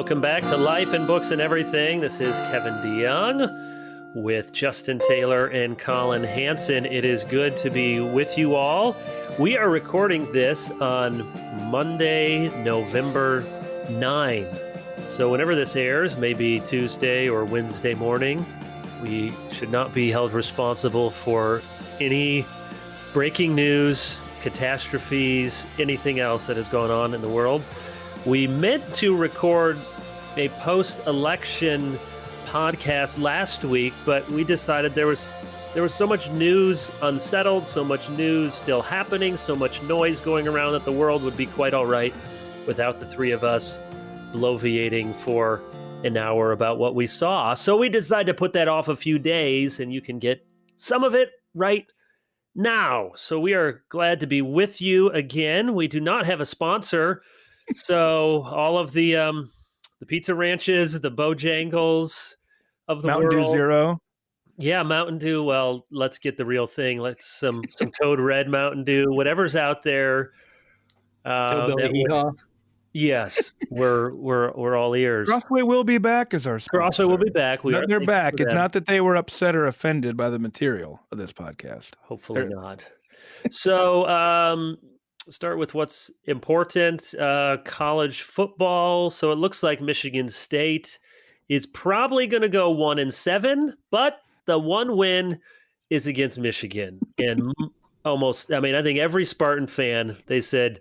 Welcome back to Life and Books and Everything. This is Kevin DeYoung with Justin Taylor and Collin Hansen. It is good to be with you all. We are recording this on Monday, November 9. So whenever this airs, maybe Tuesday or Wednesday morning, we should not be held responsible for any breaking news, catastrophes, anything else that has gone on in the world. We meant to record a post-election podcast last week, but we decided there was so much news unsettled, so much news still happening, so much noise going around that the world would be quite all right without the three of us bloviating for an hour about what we saw. So we decided to put that off a few days, and you can get some of it right now. So we are glad to be with you again. We do not have a sponsor. So all of the Pizza Ranches, the Bojangles of the Mountain world. Dew Zero. Yeah, Mountain Dew. Well, let's get the real thing. Let's some Code Red Mountain Dew, whatever's out there. Yes, we're all ears. Crossway will be back as our sponsor. Crossway will be back. They're back. It's not that they were upset or offended by the material of this podcast. Hopefully not. So start with what's important. College football. So it looks like Michigan State is probably going to go 1-7, but the one win is against Michigan. And I think every Spartan fan, they said,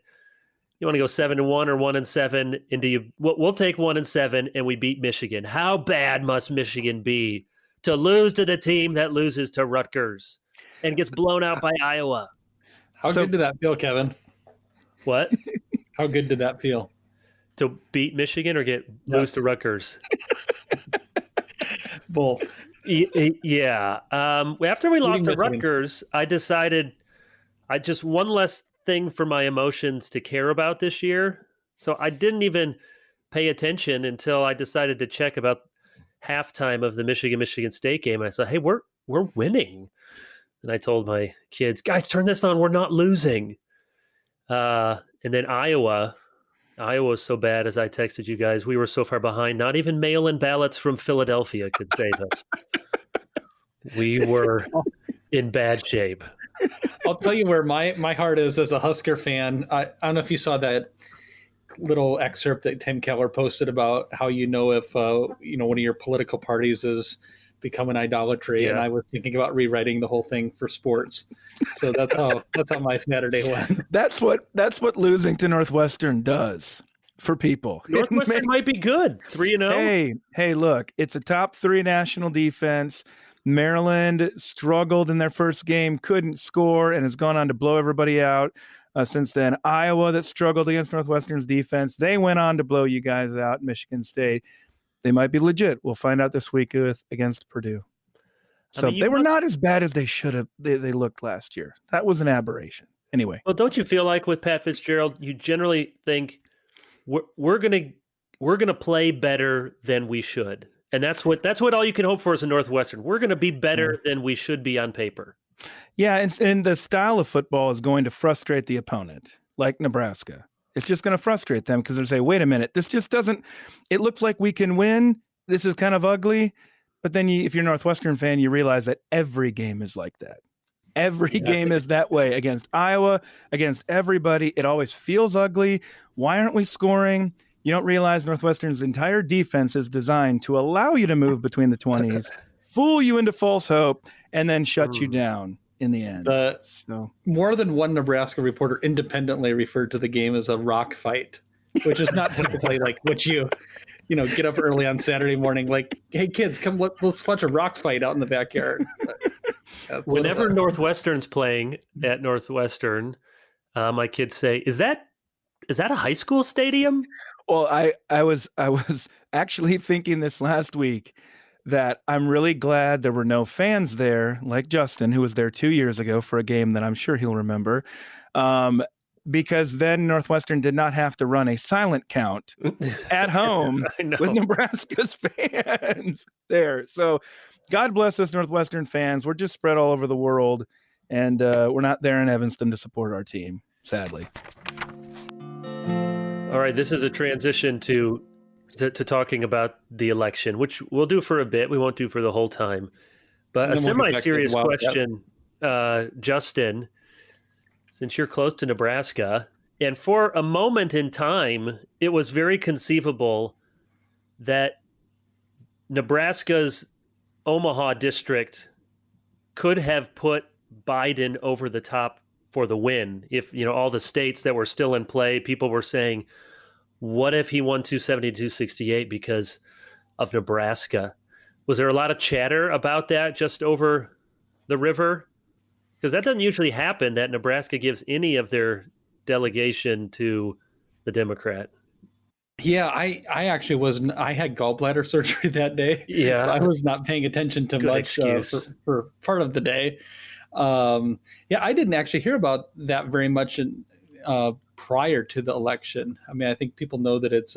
you want to go 7-1 or 1-7? And we'll take 1-7 and we beat Michigan. How bad must Michigan be to lose to the team that loses to Rutgers and gets blown out by Iowa? How good did that feel, Kevin? What? How good did that feel? To beat Michigan or lose to Rutgers? Both. Yeah. After we lost to Rutgers, I decided one less thing for my emotions to care about this year. So I didn't even pay attention until I decided to check about halftime of the Michigan State game. I said, hey, we're winning. And I told my kids, guys, turn this on. We're not losing. And then Iowa was so bad, as I texted you guys, we were so far behind. Not even mail-in ballots from Philadelphia could save us. We were in bad shape. I'll tell you where my heart is as a Husker fan. I don't know if you saw that little excerpt that Tim Keller posted about how if one of your political parties is becoming idolatry, and I was thinking about rewriting the whole thing for sports. So that's how my Saturday went. That's what losing to Northwestern does for people. Northwestern might be good. 3-0. Hey, look, it's a top 3 national defense. Maryland struggled in their first game, couldn't score, and has gone on to blow everybody out since then. Iowa, that struggled against Northwestern's defense, they went on to blow you guys out. Michigan State, they might be legit. We'll find out this week against Purdue. So they were not as bad as they should have. They looked last year. That was an aberration. Anyway. Well, don't you feel like with Pat Fitzgerald, you generally think we're gonna play better than we should, and that's what all you can hope for as a Northwestern. We're gonna be better than we should be on paper. Yeah, and the style of football is going to frustrate the opponent, like Nebraska. It's just going to frustrate them because they'll say, wait a minute, this just doesn't – it looks like we can win. This is kind of ugly. But then if you're a Northwestern fan, you realize that every game is like that. Every game is that way against Iowa, against everybody. It always feels ugly. Why aren't we scoring? You don't realize Northwestern's entire defense is designed to allow you to move between the 20s, fool you into false hope, and then shut you down in the end. More than one Nebraska reporter independently referred to the game as a rock fight, which is not typically like what you get up early on Saturday morning, like, hey kids, come let's watch a rock fight out in the backyard. Whenever Northwestern's playing at Northwestern, my kids say, is that a high school stadium? Well, I was actually thinking this last week that I'm really glad there were no fans there, like Justin, who was there 2 years ago for a game that I'm sure he'll remember, because then Northwestern did not have to run a silent count at home with Nebraska's fans there. So God bless us, Northwestern fans. We're just spread all over the world, and we're not there in Evanston to support our team, sadly. All right, this is a transition to to talking about the election, which we'll do for a bit. We won't do for the whole time. But And a then we'll get back to the semi-serious Wildcat. question, Justin, since you're close to Nebraska, and for a moment in time, it was very conceivable that Nebraska's Omaha district could have put Biden over the top for the win. If, all the states that were still in play, people were saying, what if he won 270, 268 because of Nebraska? Was there a lot of chatter about that just over the river? Because that doesn't usually happen, that Nebraska gives any of their delegation to the Democrat. Yeah, I actually wasn't. I had gallbladder surgery that day, Yeah. so I was not paying attention to Good much excuse. for part of the day. Yeah, I didn't actually hear about that very much prior to the election. I mean, I think people know that it's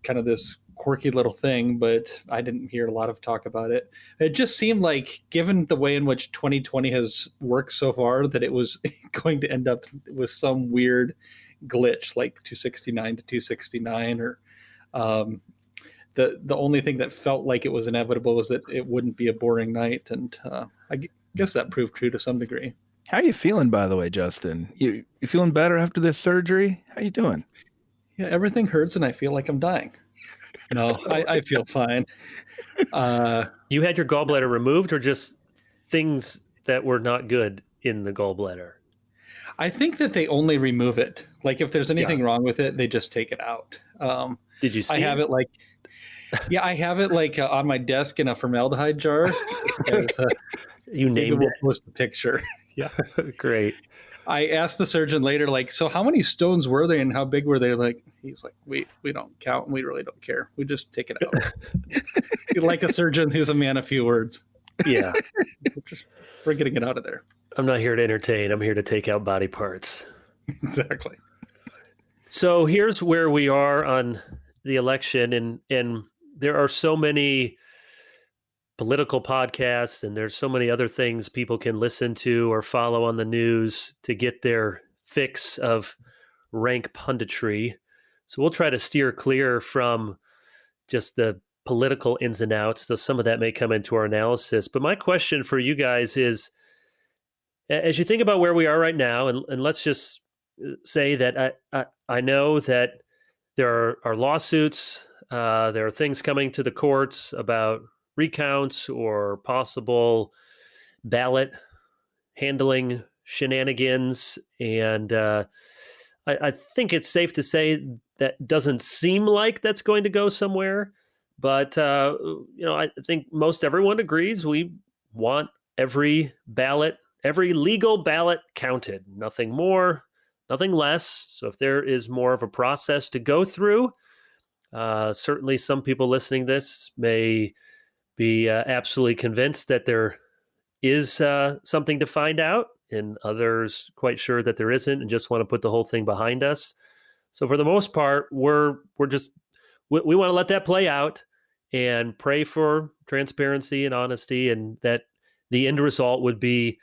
kind of this quirky little thing, but I didn't hear a lot of talk about it. It just seemed like, given the way in which 2020 has worked so far, that it was going to end up with some weird glitch like 269 to 269, or the only thing that felt like it was inevitable was that it wouldn't be a boring night, and I guess that proved true to some degree. How are you feeling, by the way, Justin? You feeling better after this surgery? How you doing? Yeah, everything hurts and I feel like I'm dying. No, I feel fine. You had your gallbladder removed, or just things that were not good in the gallbladder? I think that they only remove it. Like, if there's anything wrong with it, they just take it out. Did you see I have it like, yeah, I have it like on my desk in a formaldehyde jar. You named it. We'll post a picture. Yeah. Great. I asked the surgeon later, like, so how many stones were they and how big were they? Like, he's like, we don't count and we really don't care. We just take it out. Like a surgeon who's a man of few words. Yeah. We're getting it out of there. I'm not here to entertain. I'm here to take out body parts. Exactly. So here's where we are on the election, and there are so many political podcasts, and there's so many other things people can listen to or follow on the news to get their fix of rank punditry. So we'll try to steer clear from just the political ins and outs, though some of that may come into our analysis. But my question for you guys is, as you think about where we are right now, and let's just say that I know that there are lawsuits, there are things coming to the courts about recounts or possible ballot handling shenanigans, and I think it's safe to say that doesn't seem like that's going to go somewhere. But I think most everyone agrees we want every legal ballot counted, nothing more, nothing less. So if there is more of a process to go through, certainly some people listening to this may be absolutely convinced that there is something to find out, and others quite sure that there isn't and just want to put the whole thing behind us. So for the most part, we want to let that play out and pray for transparency and honesty, and that the end result would be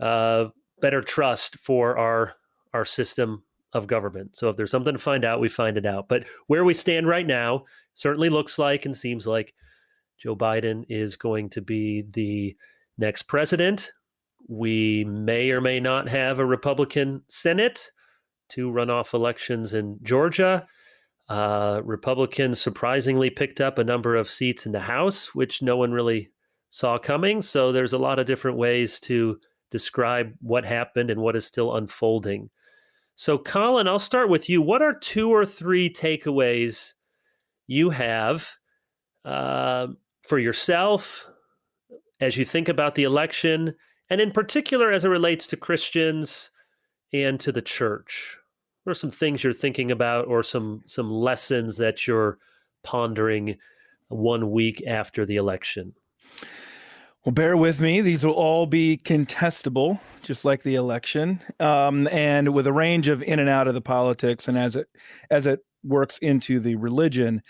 better trust for our system of government. So if there's something to find out, we find it out. But where we stand right now certainly looks like and seems like Joe Biden is going to be the next president. We may or may not have a Republican Senate, 2 runoff elections in Georgia. Republicans surprisingly picked up a number of seats in the House, which no one really saw coming. So there's a lot of different ways to describe what happened and what is still unfolding. So, Collin, I'll start with you. What are 2 or 3 takeaways you have for yourself as you think about the election, and in particular as it relates to Christians and to the church? What are some things you're thinking about, or some lessons that you're pondering 1 week after the election? Well, bear with me. These will all be contestable, just like the election, and with a range of in and out of the politics, and as it works into the religion.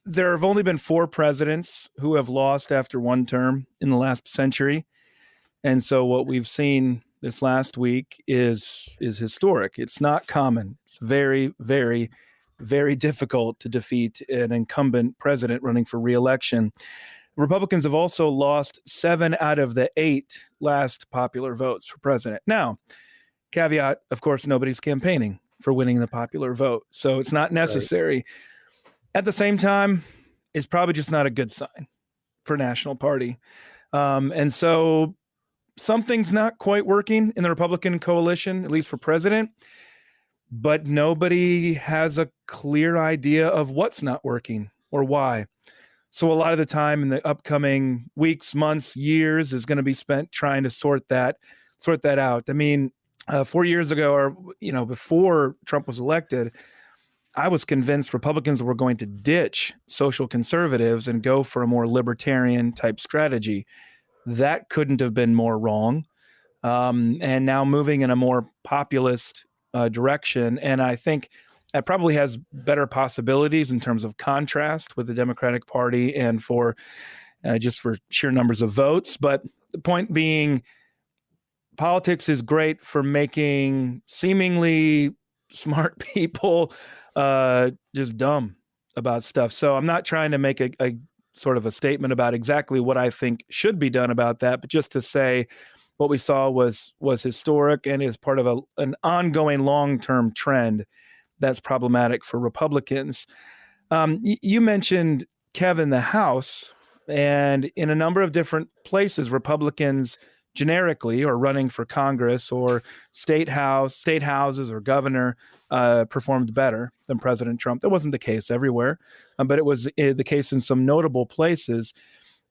There have only been 4 presidents who have lost after 1 term in the last century, and so what we've seen this last week is historic. It's not common. It's very, very very difficult to defeat an incumbent president running for re-election. Republicans have also lost 7 out of the 8 last popular votes for president. Now, caveat, of course, nobody's campaigning for winning the popular vote, so it's not necessary. Right. At the same time, it's probably just not a good sign for National Party. And so something's not quite working in the Republican coalition, at least for president, but nobody has a clear idea of what's not working or why. So a lot of the time in the upcoming weeks, months, years is going to be spent trying to sort that out. I mean, 4 years ago, or before Trump was elected, I was convinced Republicans were going to ditch social conservatives and go for a more libertarian type strategy. That couldn't have been more wrong. And now moving in a more populist direction. And I think that probably has better possibilities in terms of contrast with the Democratic Party and for just for sheer numbers of votes. But the point being, politics is great for making seemingly smart people just dumb about stuff. So I'm not trying to make a sort of a statement about exactly what I think should be done about that, but just to say what we saw was historic and is part of an ongoing long-term trend that's problematic for Republicans. You mentioned, Kevin, the House, and in a number of different places, Republicans generically or running for Congress or state houses or governor performed better than President Trump. That wasn't the case everywhere, but it was the case in some notable places.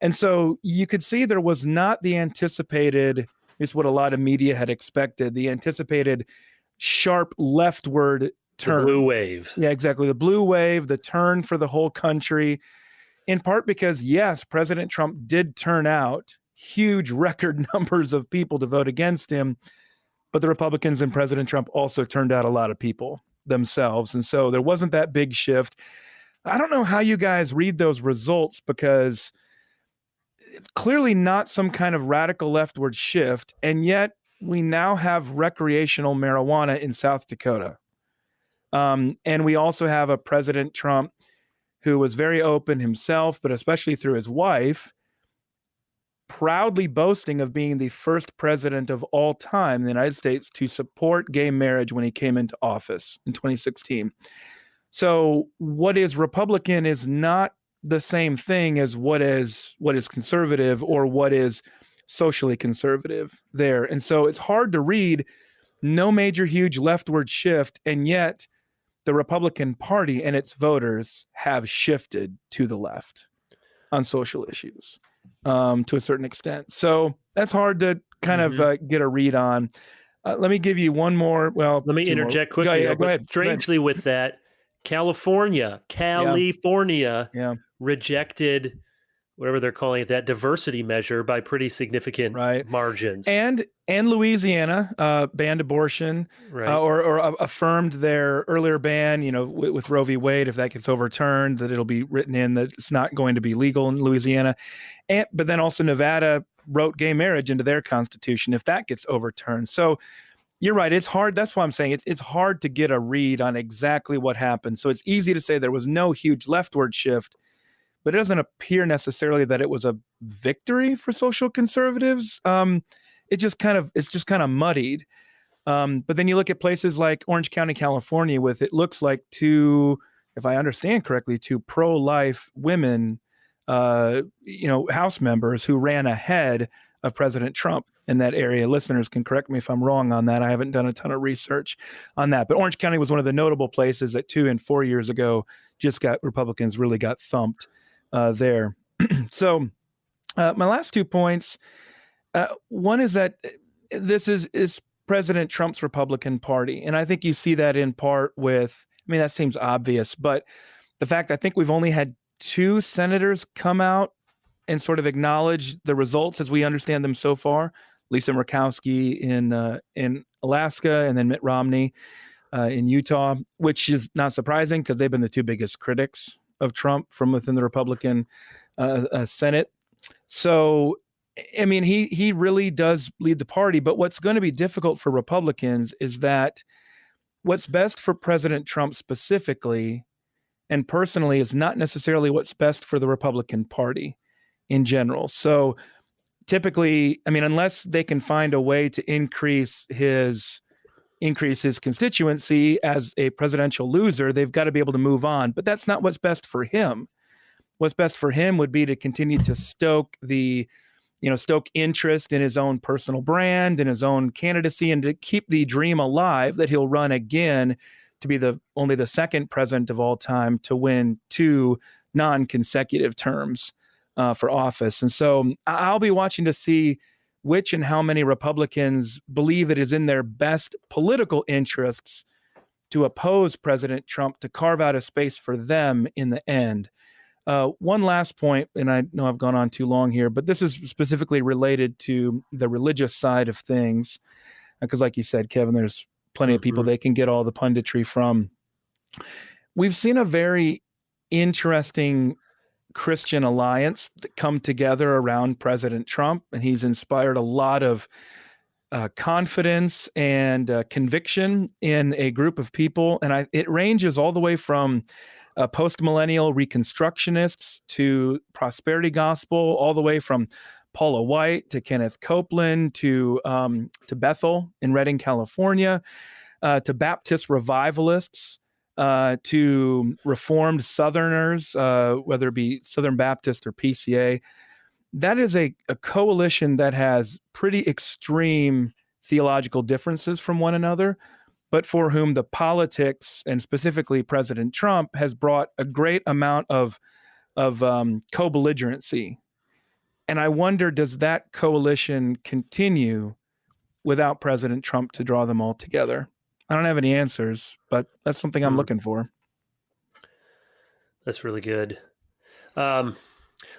And so you could see there was not the anticipated, is what a lot of media had expected, the anticipated sharp leftward turn. The blue wave. Yeah, exactly. The blue wave, the turn for the whole country, in part because, yes, President Trump did turn out huge record numbers of people to vote against him, but the Republicans and President Trump also turned out a lot of people themselves. And so there wasn't that big shift. I don't know how you guys read those results, because it's clearly not some kind of radical leftward shift. And yet we now have recreational marijuana in South Dakota. And we also have a President Trump who was very open himself, but especially through his wife, proudly boasting of being the first president of all time in the United States to support gay marriage when he came into office in 2016. So what is Republican is not the same thing as what is conservative or what is socially conservative there. And so it's hard to read, no major huge leftward shift, and yet the Republican Party and its voters have shifted to the left on social issues to a certain extent. So that's hard to kind of get a read on. Let me give you one more. Well, let me interject quickly. Go ahead. Strangely, with that, California rejected whatever they're calling it, that diversity measure, by pretty significant margins. And Louisiana banned abortion, or affirmed their earlier ban, with Roe v. Wade, if that gets overturned, that it'll be written in that it's not going to be legal in Louisiana. But then also Nevada wrote gay marriage into their constitution if that gets overturned. So you're right. It's hard. That's why I'm saying it's hard to get a read on exactly what happened. So it's easy to say there was no huge leftward shift, but it doesn't appear necessarily that it was a victory for social conservatives. It's just kind of muddied. But then you look at places like Orange County, California, with, it looks like two, if I understand correctly, two pro-life women, House members who ran ahead of President Trump in that area. Listeners can correct me if I'm wrong on that. I haven't done a ton of research on that. But Orange County was one of the notable places that 2 and 4 years ago Republicans really got thumped there. So my last 2 points, one is that this is President Trump's Republican Party. And I think you see that in part with, that seems obvious, but the fact, I think we've only had 2 senators come out and sort of acknowledge the results as we understand them so far. Lisa Murkowski in Alaska, and then Mitt Romney in Utah, which is not surprising because they've been the 2 biggest critics of Trump from within the Republican Senate. So, he really does lead the party. But what's going to be difficult for Republicans is that what's best for President Trump specifically and personally is not necessarily what's best for the Republican Party in general. So typically, I mean, unless they can find a way to increase his constituency as a presidential loser, they've got to be able to move on. But that's not what's best for him. What's best for him would be to continue to stoke interest in his own personal brand and his own candidacy, and to keep the dream alive that he'll run again to be only the second president of all time to win 2 non-consecutive terms for office. And so I'll be watching to see which and how many Republicans believe it is in their best political interests to oppose President Trump, to carve out a space for them in the end. One last point, and I know I've gone on too long here, but this is specifically related to the religious side of things. Because like you said, Kevin, there's plenty of people they can get all the punditry from. We've seen a very interesting Christian alliance that come together around President Trump, and he's inspired a lot of confidence and conviction in a group of people. And it ranges all the way from post-millennial reconstructionists to prosperity gospel, all the way from Paula White to Kenneth Copeland to Bethel in Redding, California, to Baptist revivalists, to Reformed Southerners, whether it be Southern Baptist or PCA. That is a coalition that has pretty extreme theological differences from one another, but for whom the politics, and specifically President Trump, has brought a great amount of co-belligerency. And I wonder, does that coalition continue without President Trump to draw them all together? I don't have any answers, but that's something I'm looking for. That's really good. That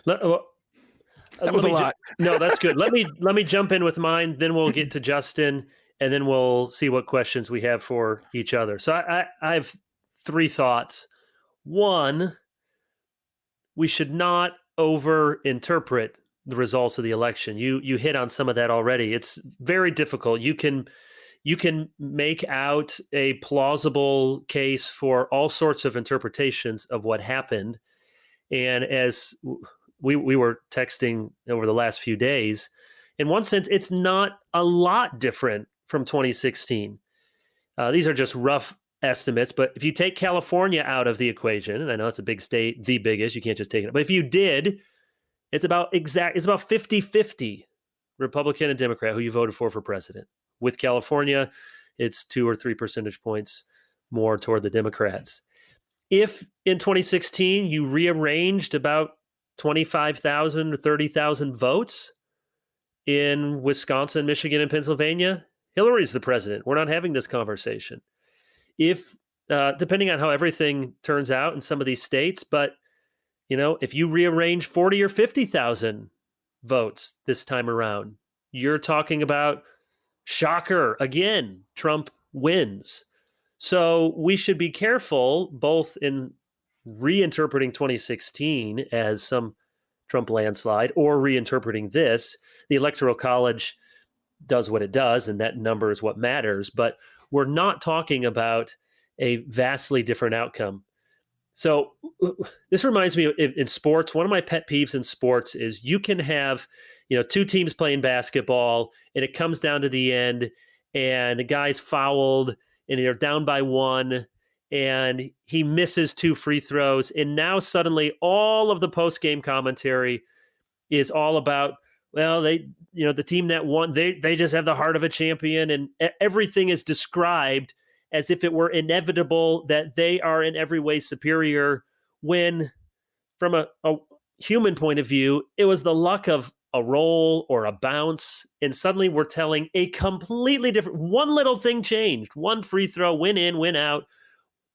was a lot. No, that's good. Let me jump in with mine, then we'll get to Justin, and then we'll see what questions we have for each other. So I have 3 thoughts. One, we should not over-interpret the results of the election. You hit on some of that already. It's very difficult. You can make out a plausible case for all sorts of interpretations of what happened. And as we were texting over the last few days, in one sense, it's not a lot different from 2016. These are just rough estimates, but if you take California out of the equation, and I know it's a big state, the biggest, you can't just take it, but if you did, it's about 50-50 Republican and Democrat who you voted for president. With California, it's 2 or 3 percentage points more toward the Democrats. If in 2016 you rearranged about 25,000 or 30,000 votes in Wisconsin, Michigan, and Pennsylvania, Hillary's the president. We're not having this conversation. If depending on how everything turns out in some of these states, but if you rearrange 40 or 50,000 votes this time around, you're talking about, shocker, again, Trump wins. So we should be careful both in reinterpreting 2016 as some Trump landslide or reinterpreting this. The Electoral College does what it does, and that number is what matters. But we're not talking about a vastly different outcome. So this reminds me of, in sports, one of my pet peeves in sports is you can have, 2 teams playing basketball, and it comes down to the end, and the guy's fouled, and they're down by 1, and he misses 2 free throws, and now suddenly all of the post-game commentary is all about, well, the team that won, they just have the heart of a champion, and everything is described as if it were inevitable that they are in every way superior, when from a human point of view, it was the luck of a roll or a bounce, and suddenly we're telling a completely different, one little thing changed, one free throw, win in, win out,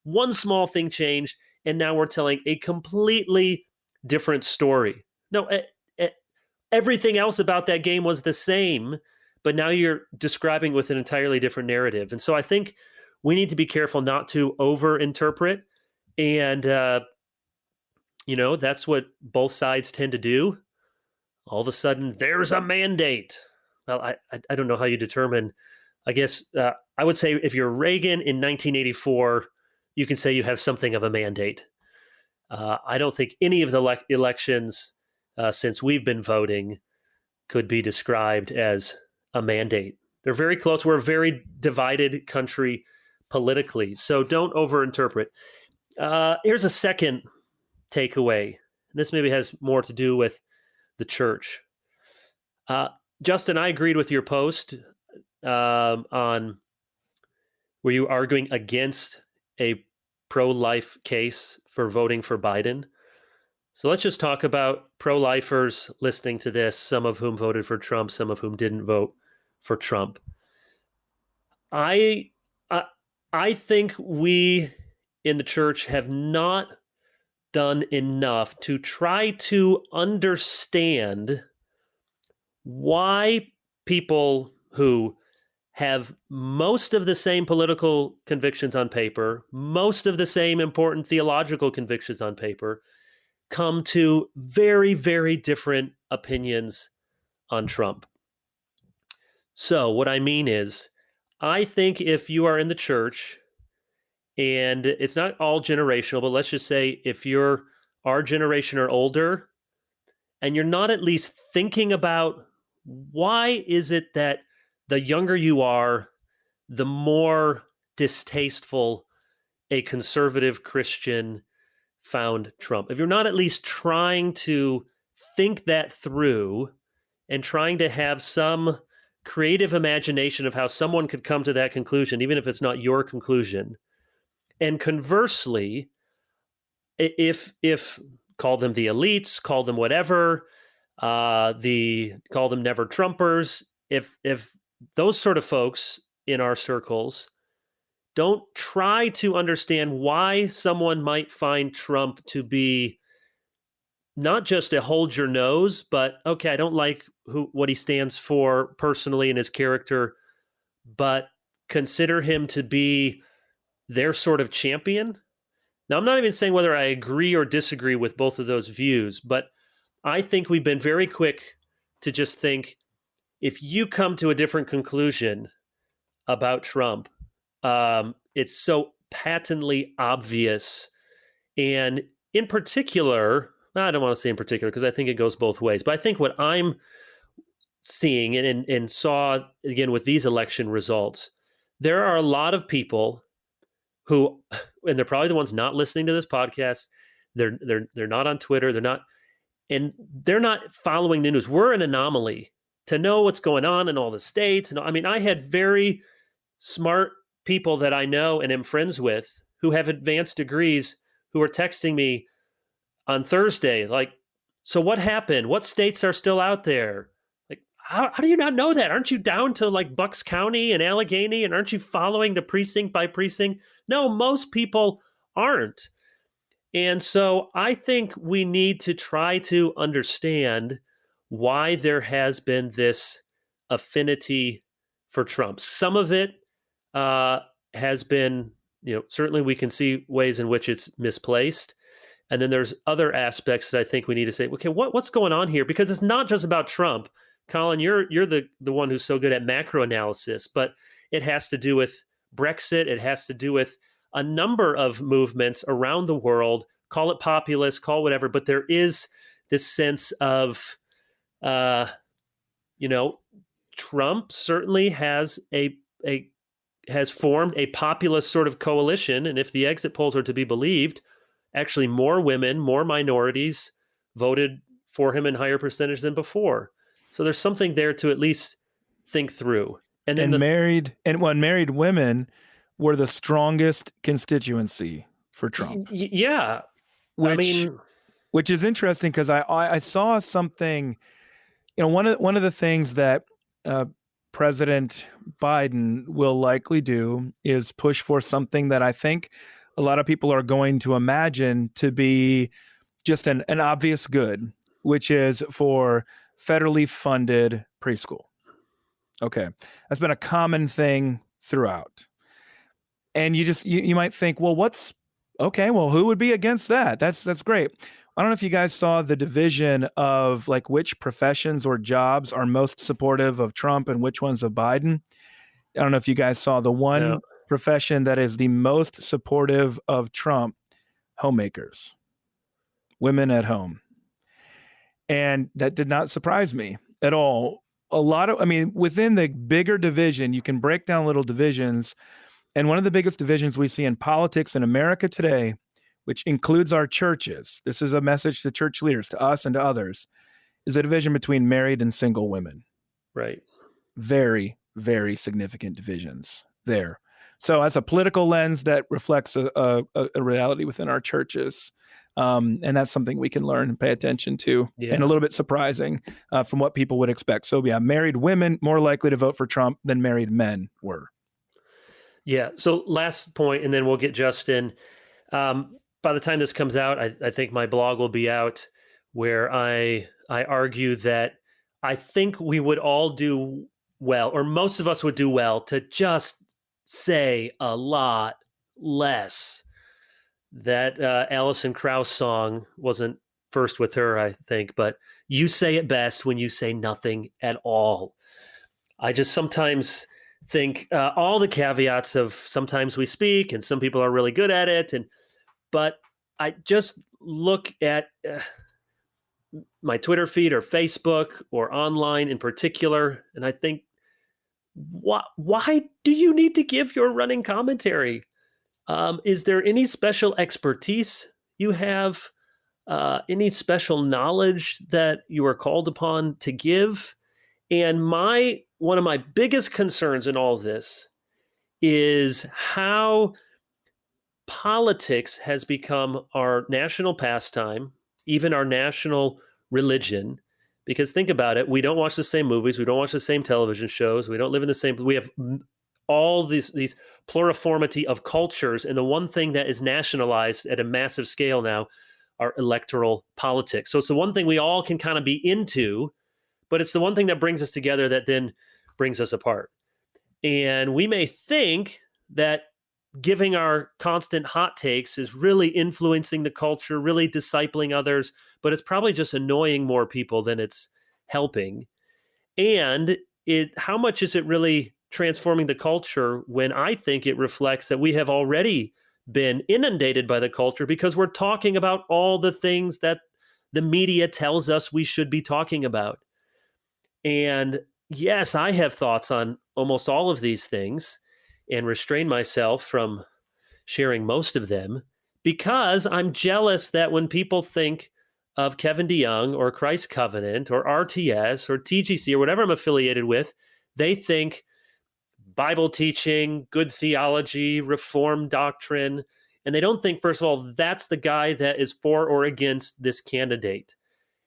one small thing changed, and now we're telling a completely different story. No, everything else about that game was the same, but now you're describing with an entirely different narrative. And so I think we need to be careful not to over-interpret. And, that's what both sides tend to do. All of a sudden, there's a mandate. Well, I don't know how you determine. I guess I would say if you're Reagan in 1984, you can say you have something of a mandate. I don't think any of the elections since we've been voting could be described as a mandate. They're very close. We're a very divided country politically, so don't overinterpret. Here's a second takeaway. This maybe has more to do with the church. Justin, I agreed with your post on were you arguing against a pro-life case for voting for Biden? So let's just talk about pro-lifers listening to this, some of whom voted for Trump, some of whom didn't vote for Trump. I think we in the church have not done enough to try to understand why people who have most of the same political convictions on paper, most of the same important theological convictions on paper, come to very, very different opinions on Trump. So what I mean is, I think if you are in the church, and it's not all generational, but let's just say if you're our generation or older, and you're not at least thinking about why is it that the younger you are, the more distasteful a conservative Christian found Trump. If you're not at least trying to think that through and trying to have some creative imagination of how someone could come to that conclusion, even if it's not your conclusion. And conversely, if call them the elites, call them whatever, call them never Trumpers, if those sort of folks in our circles don't try to understand why someone might find Trump to be not just a hold your nose, but okay, I don't like what he stands for personally in his character, but consider him to be their sort of champion. Now, I'm not even saying whether I agree or disagree with both of those views, but I think we've been very quick to just think if you come to a different conclusion about Trump, it's so patently obvious. And in particular, I don't want to say in particular because I think it goes both ways, but I think what I'm seeing and saw again with these election results, there are a lot of people who, and they're probably the ones not listening to this podcast. They're not on Twitter. They're not following the news. We're an anomaly to know what's going on in all the states. And I mean, I had very smart people that I know and am friends with who have advanced degrees who are texting me on Thursday, like, so what happened? What states are still out there? Like, how do you not know that? Aren't you down to like Bucks County and Allegheny? And aren't you following the precinct by precinct? No, most people aren't. And so I think we need to try to understand why there has been this affinity for Trump. Some of it has been, certainly we can see ways in which it's misplaced. And then there's other aspects that I think we need to say, okay, what's going on here? Because it's not just about Trump. Collin, you're the one who's so good at macro analysis, but it has to do with Brexit. It has to do with a number of movements around the world. Call it populist, call whatever, but there is this sense of, Trump certainly has has formed a populist sort of coalition, and if the exit polls are to be believed, actually more women, more minorities voted for him in higher percentage than before. So there's something there to at least think through. And then married women were the strongest constituency for Trump. Yeah. Which is interesting because I saw something, one of the things that President Biden will likely do is push for something that I think a lot of people are going to imagine to be just an obvious good, which is for federally funded preschool. Okay. That's been a common thing throughout. And you might think, well, who would be against that? That's great. I don't know if you guys saw the division of like which professions or jobs are most supportive of Trump and which ones of Biden. I don't know if you guys saw the one No. profession that is the most supportive of Trump: homemakers, women at home. And that did not surprise me at all. Within the bigger division, you can break down little divisions. And one of the biggest divisions we see in politics in America today, which includes our churches, this is a message to church leaders, to us and to others, is a division between married and single women. Right. Very, very significant divisions there. So as a political lens, that reflects a reality within our churches. And that's something we can learn and pay attention to, and a little bit surprising from what people would expect. So yeah, married women more likely to vote for Trump than married men were. Yeah. So last point, and then we'll get Justin. By the time this comes out, I think my blog will be out, where I argue that I think we would all do well, or most of us would do well, to just say a lot less. That Alison Krauss song wasn't first with her, I think, but you say it best when you say nothing at all. I just sometimes think all the caveats of sometimes we speak and some people are really good at it, but I just look at my Twitter feed or Facebook or online in particular, and I think, why do you need to give your running commentary? Is there any special expertise you have? Any special knowledge that you are called upon to give? And one of my biggest concerns in all of this is how politics has become our national pastime, even our national religion. Because think about it, we don't watch the same movies, we don't watch the same television shows, we don't live in the same, we have all these pluriformity of cultures, and the one thing that is nationalized at a massive scale now are electoral politics. So it's the one thing we all can kind of be into, but it's the one thing that brings us together that then brings us apart. And we may think that giving our constant hot takes is really influencing the culture, really discipling others, but it's probably just annoying more people than it's helping. And how much is it really transforming the culture when I think it reflects that we have already been inundated by the culture because we're talking about all the things that the media tells us we should be talking about. And yes, I have thoughts on almost all of these things and restrain myself from sharing most of them because I'm jealous that when people think of Kevin DeYoung or Christ Covenant or RTS or TGC or whatever I'm affiliated with, they think Bible teaching, good theology, reform doctrine, and they don't think, first of all, that's the guy that is for or against this candidate.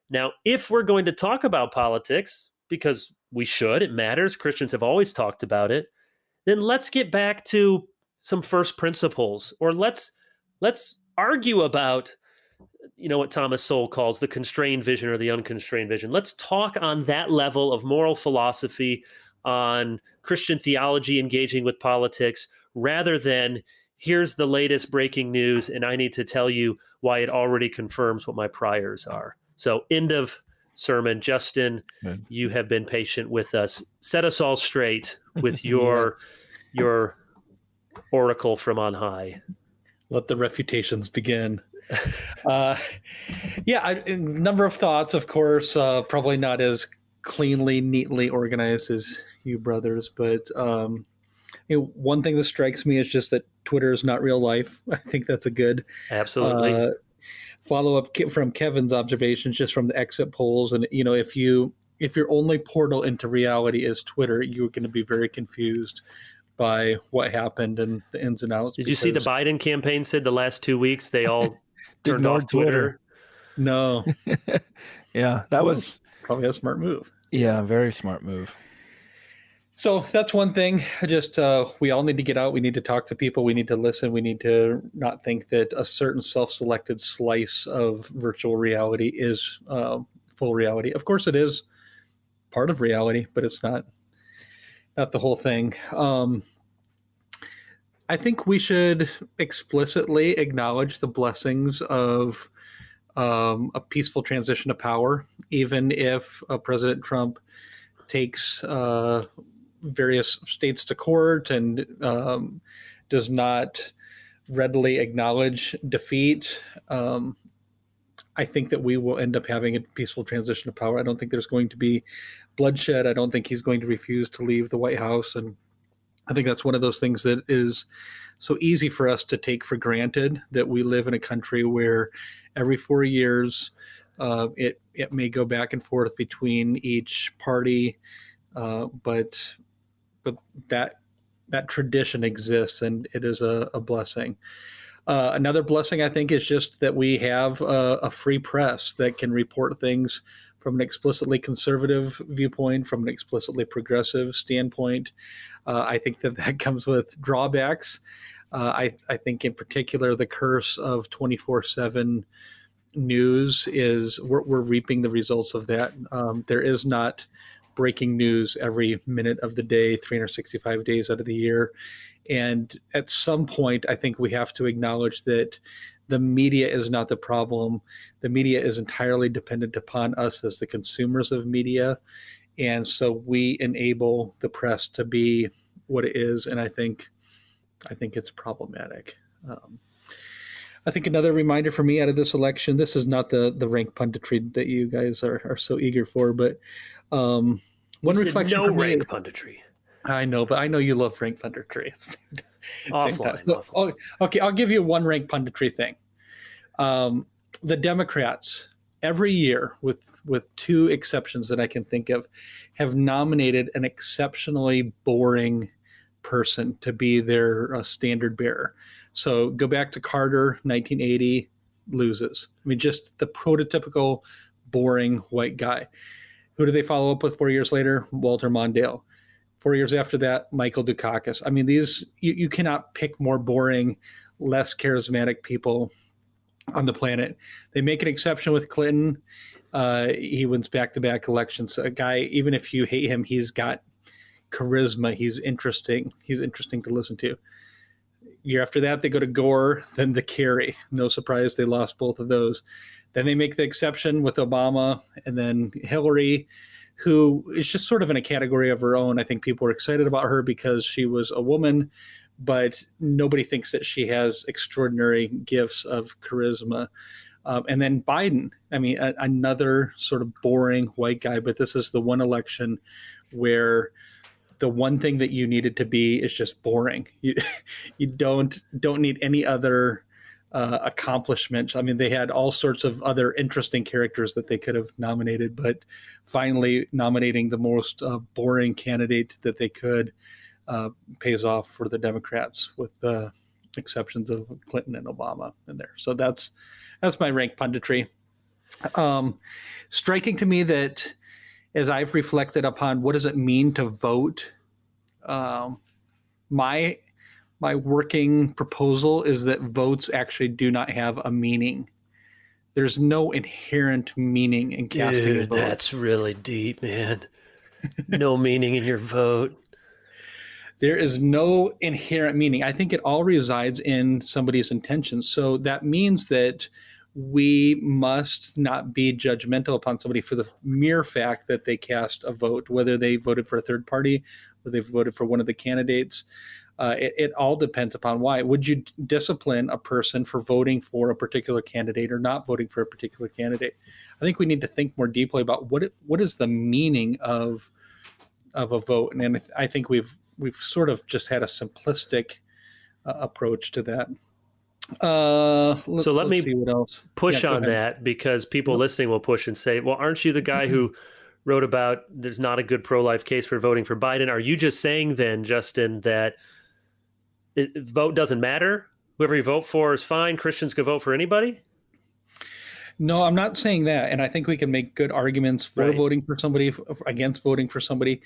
Now, if we're going to talk about politics, because we should, it matters, Christians have always talked about it, then let's get back to some first principles, or let's argue about, what Thomas Sowell calls the constrained vision or the unconstrained vision. Let's talk on that level of moral philosophy, on Christian theology engaging with politics, rather than here's the latest breaking news and I need to tell you why it already confirms what my priors are. So end of sermon. Justin, Good. You have been patient with us. Set us all straight with your oracle from on high. Let the refutations begin. A number of thoughts, of course, probably not as cleanly, neatly organized as you brothers, but one thing that strikes me is just that Twitter is not real life. I think that's a good Absolutely. Follow-up from Kevin's observations just from the exit polls. And if your only portal into reality is Twitter, you're going to be very confused by what happened and the ins and outs. Did you see the Biden campaign said the last 2 weeks they all turned off Twitter? No. Yeah, that was probably a smart move. Yeah, very smart move. So that's one thing. Just we all need to get out. We need to talk to people. We need to listen. We need to not think that a certain self-selected slice of virtual reality is full reality. Of course, it is part of reality, but it's not the whole thing. I think we should explicitly acknowledge the blessings of a peaceful transition of power, even if President Trump takes various states to court and does not readily acknowledge defeat, I think that we will end up having a peaceful transition of power. I don't think there's going to be bloodshed. I don't think he's going to refuse to leave the White House. And I think that's one of those things that is so easy for us to take for granted, that we live in a country where every 4 years it may go back and forth between each party, but that tradition exists, and it is a blessing. Another blessing, I think, is just that we have a free press that can report things from an explicitly conservative viewpoint, from an explicitly progressive standpoint. I think that comes with drawbacks. I think in particular the curse of 24/7 news is we're reaping the results of that. There is not breaking news every minute of the day, 365 days out of the year. And at some point, I think we have to acknowledge that the media is not the problem. The media is entirely dependent upon us as the consumers of media. And so we enable the press to be what it is. And I think it's problematic. I think another reminder for me out of this election, this is not the rank punditry that you guys are so eager for, but one reflection. No rank punditry. I know, but I know you love rank punditry. Offline. So, okay, I'll give you one rank punditry thing. The Democrats, every year, with two exceptions that I can think of, have nominated an exceptionally boring person to be their standard bearer. So go back to Carter, 1980, loses. I mean, just the prototypical boring white guy. Who do they follow up with 4 years later? Walter Mondale. 4 years after that, Michael Dukakis. I mean, these you cannot pick more boring, less charismatic people on the planet. They make an exception with Clinton. He wins back-to-back elections. A guy, even if you hate him, he's got charisma. He's interesting. He's interesting to listen to. Year after that, they go to Gore, then to Kerry. No surprise, they lost both of those. Then they make the exception with Obama, and then Hillary, who is just sort of in a category of her own. I think people are excited about her because she was a woman, but nobody thinks that she has extraordinary gifts of charisma. And then Biden, I mean, another sort of boring white guy, but this is the one election where the one thing that you needed to be is just boring. You don't need any other accomplishments. I mean, they had all sorts of other interesting characters that they could have nominated, but finally nominating the most boring candidate that they could pays off for the Democrats, with the exceptions of Clinton and Obama in there. So that's my rank punditry. Striking to me that as I've reflected upon what does it mean to vote, my working proposal is that votes actually do not have a meaning. There's no inherent meaning in casting a vote. That's really deep, man. No meaning in your vote. There is no inherent meaning. I think it all resides in somebody's intentions. So that means that we must not be judgmental upon somebody for the mere fact that they cast a vote, whether they voted for a third party, whether they voted for one of the candidates. It all depends upon why. Would you discipline a person for voting for a particular candidate or not voting for a particular candidate? I think we need to think more deeply about what is the meaning of a vote. And I think we've sort of just had a simplistic approach to that. So let me see what else. push on that, because people listening will push and say, well, aren't you the guy who wrote about there's not a good pro-life case for voting for Biden? Are you just saying then, Justin, that vote doesn't matter? Whoever you vote for is fine. Christians can vote for anybody? No, I'm not saying that. And I think we can make good arguments for voting for somebody, against voting for somebody.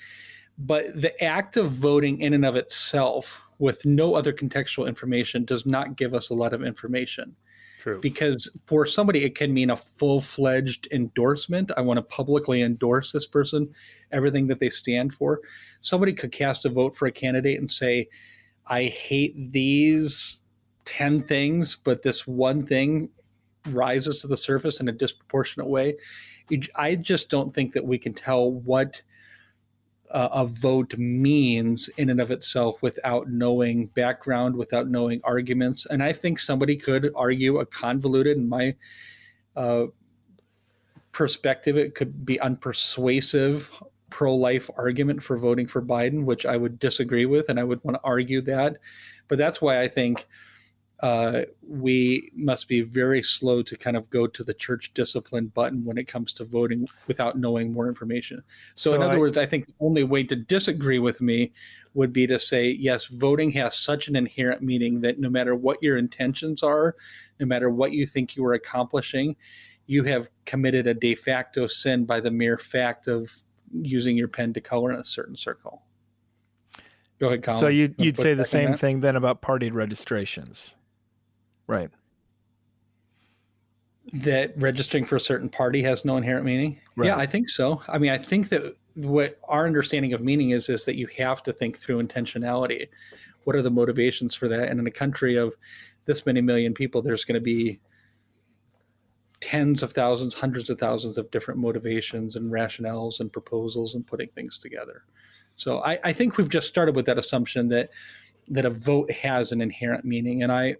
But the act of voting in and of itself, with no other contextual information, does not give us a lot of information. True. Because for somebody, it can mean a full-fledged endorsement. I want to publicly endorse this person, everything that they stand for. Somebody could cast a vote for a candidate and say, I hate these 10 things, but this one thing rises to the surface in a disproportionate way. I just don't think that we can tell what a vote means in and of itself without knowing background, without knowing arguments. And I think somebody could argue a convoluted, in my perspective, it could be unpersuasive pro-life argument for voting for Biden, which I would disagree with, and I would want to argue that. But that's why I think we must be very slow to kind of go to the church discipline button when it comes to voting without knowing more information. So in other words, I think the only way to disagree with me would be to say, yes, voting has such an inherent meaning that no matter what your intentions are, no matter what you think you are accomplishing, you have committed a de facto sin by the mere fact of using your pen to color in a certain circle. Go ahead, Collin. So you'd say the same thing then about party registrations, right? That registering for a certain party has no inherent meaning? Right. Yeah, I think so. I mean, I think that what our understanding of meaning is that you have to think through intentionality. What are the motivations for that? And in a country of this many million people, there's going to be tens of thousands, hundreds of thousands of different motivations and rationales and proposals and putting things together. So I think we've just started with that assumption that a vote has an inherent meaning, and I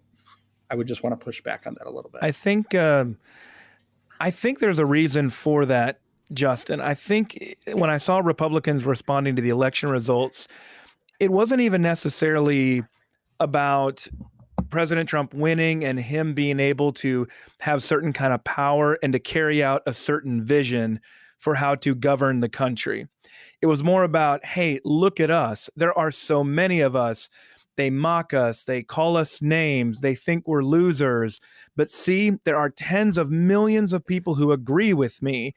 would just want to push back on that a little bit. I think there's a reason for that, Justin. I think when I saw Republicans responding to the election results, it wasn't even necessarily about President Trump winning and him being able to have certain kind of power and to carry out a certain vision for how to govern the country. It was more about, hey, look at us. There are so many of us. They mock us. They call us names. They think we're losers. But see, there are tens of millions of people who agree with me.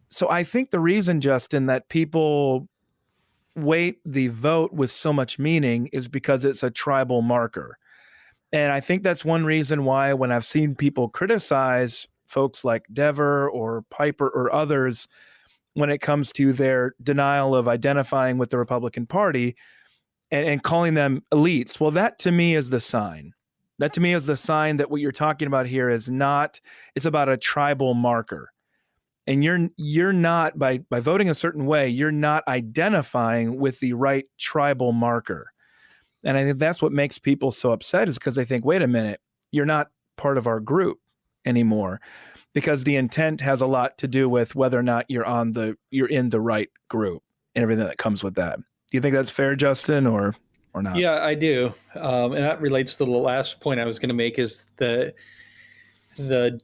So I think the reason, Justin, that people weight the vote with so much meaning is because it's a tribal marker. And I think that's one reason why when I've seen people criticize folks like Dever or Piper or others when it comes to their denial of identifying with the Republican Party and calling them elites, well, that to me is the sign. That to me is the sign that what you're talking about here is not, it's about a tribal marker. And you're not, by voting a certain way, you're not identifying with the right tribal marker. And I think that's what makes people so upset, is because they think, wait a minute, you're not part of our group anymore, because the intent has a lot to do with whether or not you're in the right group and everything that comes with that. Do you think that's fair, Justin, or not? Yeah, I do. And that relates to the last point I was going to make, is the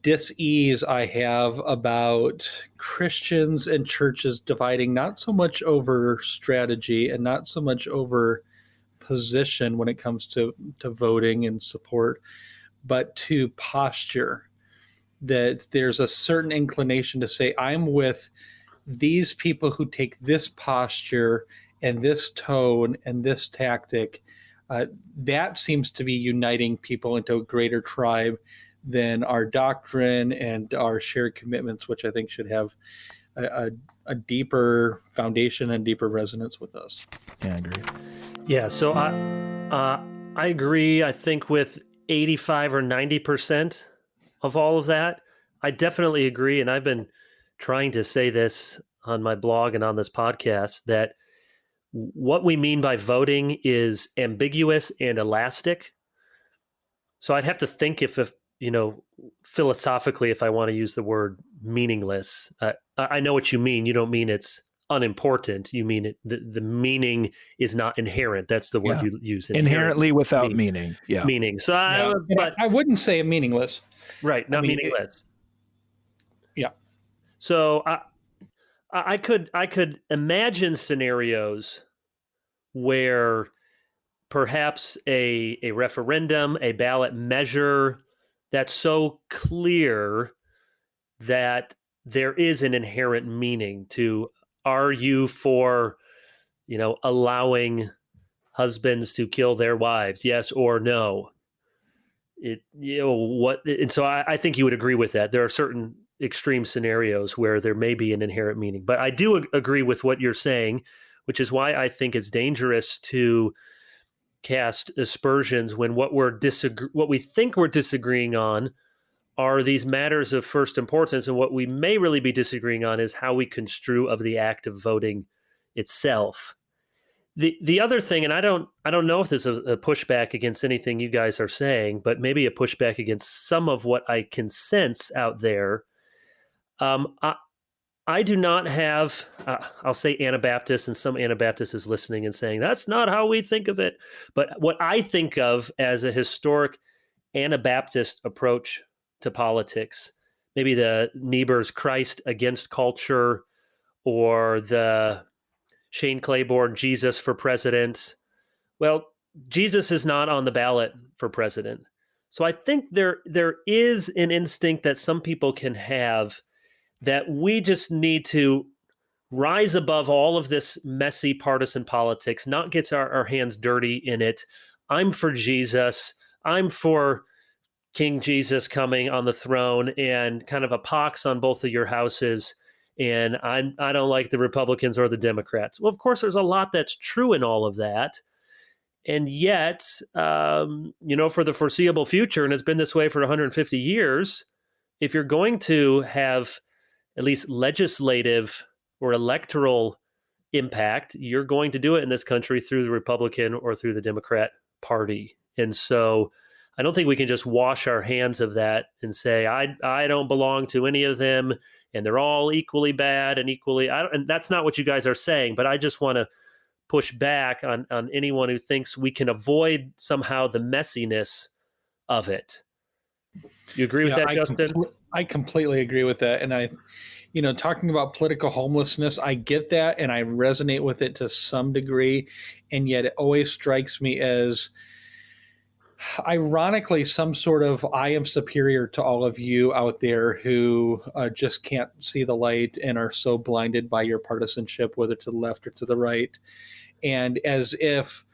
dis-ease I have about Christians and churches dividing not so much over strategy and not so much over position when it comes to voting and support, but to posture. That there's a certain inclination to say, I'm with these people who take this posture and this tone and this tactic. That seems to be uniting people into a greater tribe than our doctrine and our shared commitments, which I think should have a deeper foundation and deeper resonance with us. Yeah, I agree. Yeah, so I agree, I think, with 85 or 90% of all of that. I definitely agree, and I've been trying to say this on my blog and on this podcast, that what we mean by voting is ambiguous and elastic. So I'd have to think if philosophically, if I want to use the word meaningless. I know what you mean. You don't mean it's unimportant. You mean it, the meaning is not inherent. That's the word you use. Inherently without meaning. Yeah. Meaning. So but I wouldn't say meaningless. Right. Not meaningless. Yeah. So I could imagine scenarios where perhaps a referendum, a ballot measure that's so clear that there is an inherent meaning to, are you for, allowing husbands to kill their wives, yes or no? And so I think you would agree with that. There are certain extreme scenarios where there may be an inherent meaning, but I do agree with what you're saying, which is why I think it's dangerous to cast aspersions when what we think we're disagreeing on are these matters of first importance, and what we may really be disagreeing on is how we construe of the act of voting itself. The other thing, and I don't know if this is a pushback against anything you guys are saying, but maybe a pushback against some of what I can sense out there. I do not have, I'll say Anabaptists, and some Anabaptists is listening and saying, that's not how we think of it. But what I think of as a historic Anabaptist approach to politics, maybe the Niebuhr's Christ against culture, or the Shane Claiborne Jesus for president. Well, Jesus is not on the ballot for president. So I think there is an instinct that some people can have that we just need to rise above all of this messy partisan politics, not get our hands dirty in it. I'm for Jesus. I'm for King Jesus coming on the throne, and kind of a pox on both of your houses. And I don't like the Republicans or the Democrats. Well, of course, there's a lot that's true in all of that. And yet, for the foreseeable future, and it's been this way for 150 years, if you're going to have at least legislative or electoral impact, you're going to do it in this country through the Republican or through the Democrat Party. And so I don't think we can just wash our hands of that and say, I don't belong to any of them, and they're all equally bad and equally, and that's not what you guys are saying, but I just want to push back on anyone who thinks we can avoid somehow the messiness of it. You agree with that, Justin? I completely agree with that. And talking about political homelessness, I get that and I resonate with it to some degree. And yet it always strikes me as, ironically, some sort of I am superior to all of you out there who just can't see the light and are so blinded by your partisanship, whether to the left or to the right. And as if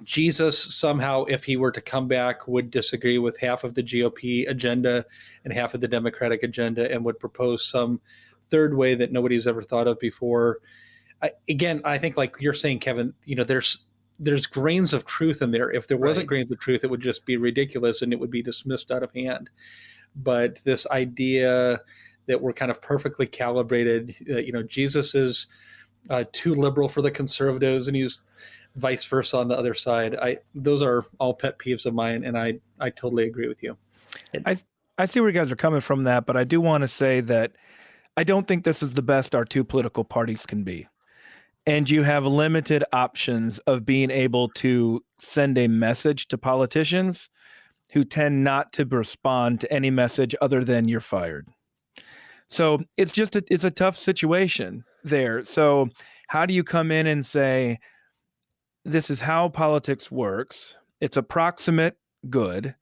Jesus somehow, if he were to come back, would disagree with half of the GOP agenda and half of the Democratic agenda and would propose some third way that nobody's ever thought of before. I think, like you're saying, Kevin, there's grains of truth in there. If there wasn't grains of truth, it would just be ridiculous and it would be dismissed out of hand. But this idea that we're kind of perfectly calibrated, Jesus is too liberal for the conservatives and he's vice versa on the other side. Those are all pet peeves of mine, and I totally agree with you. I see where you guys are coming from that, but I do want to say that I don't think this is the best our two political parties can be. And you have limited options of being able to send a message to politicians who tend not to respond to any message other than you're fired. So it's a tough situation there. So how do you come in and say, this is how politics works? It's approximate good.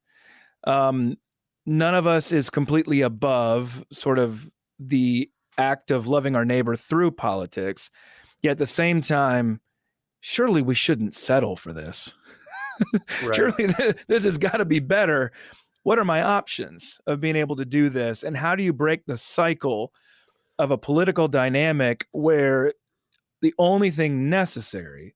None of us is completely above sort of the act of loving our neighbor through politics. Yet at the same time, surely we shouldn't settle for this. Right. Surely this has got to be better. What are my options of being able to do this? And how do you break the cycle of a political dynamic where the only thing necessary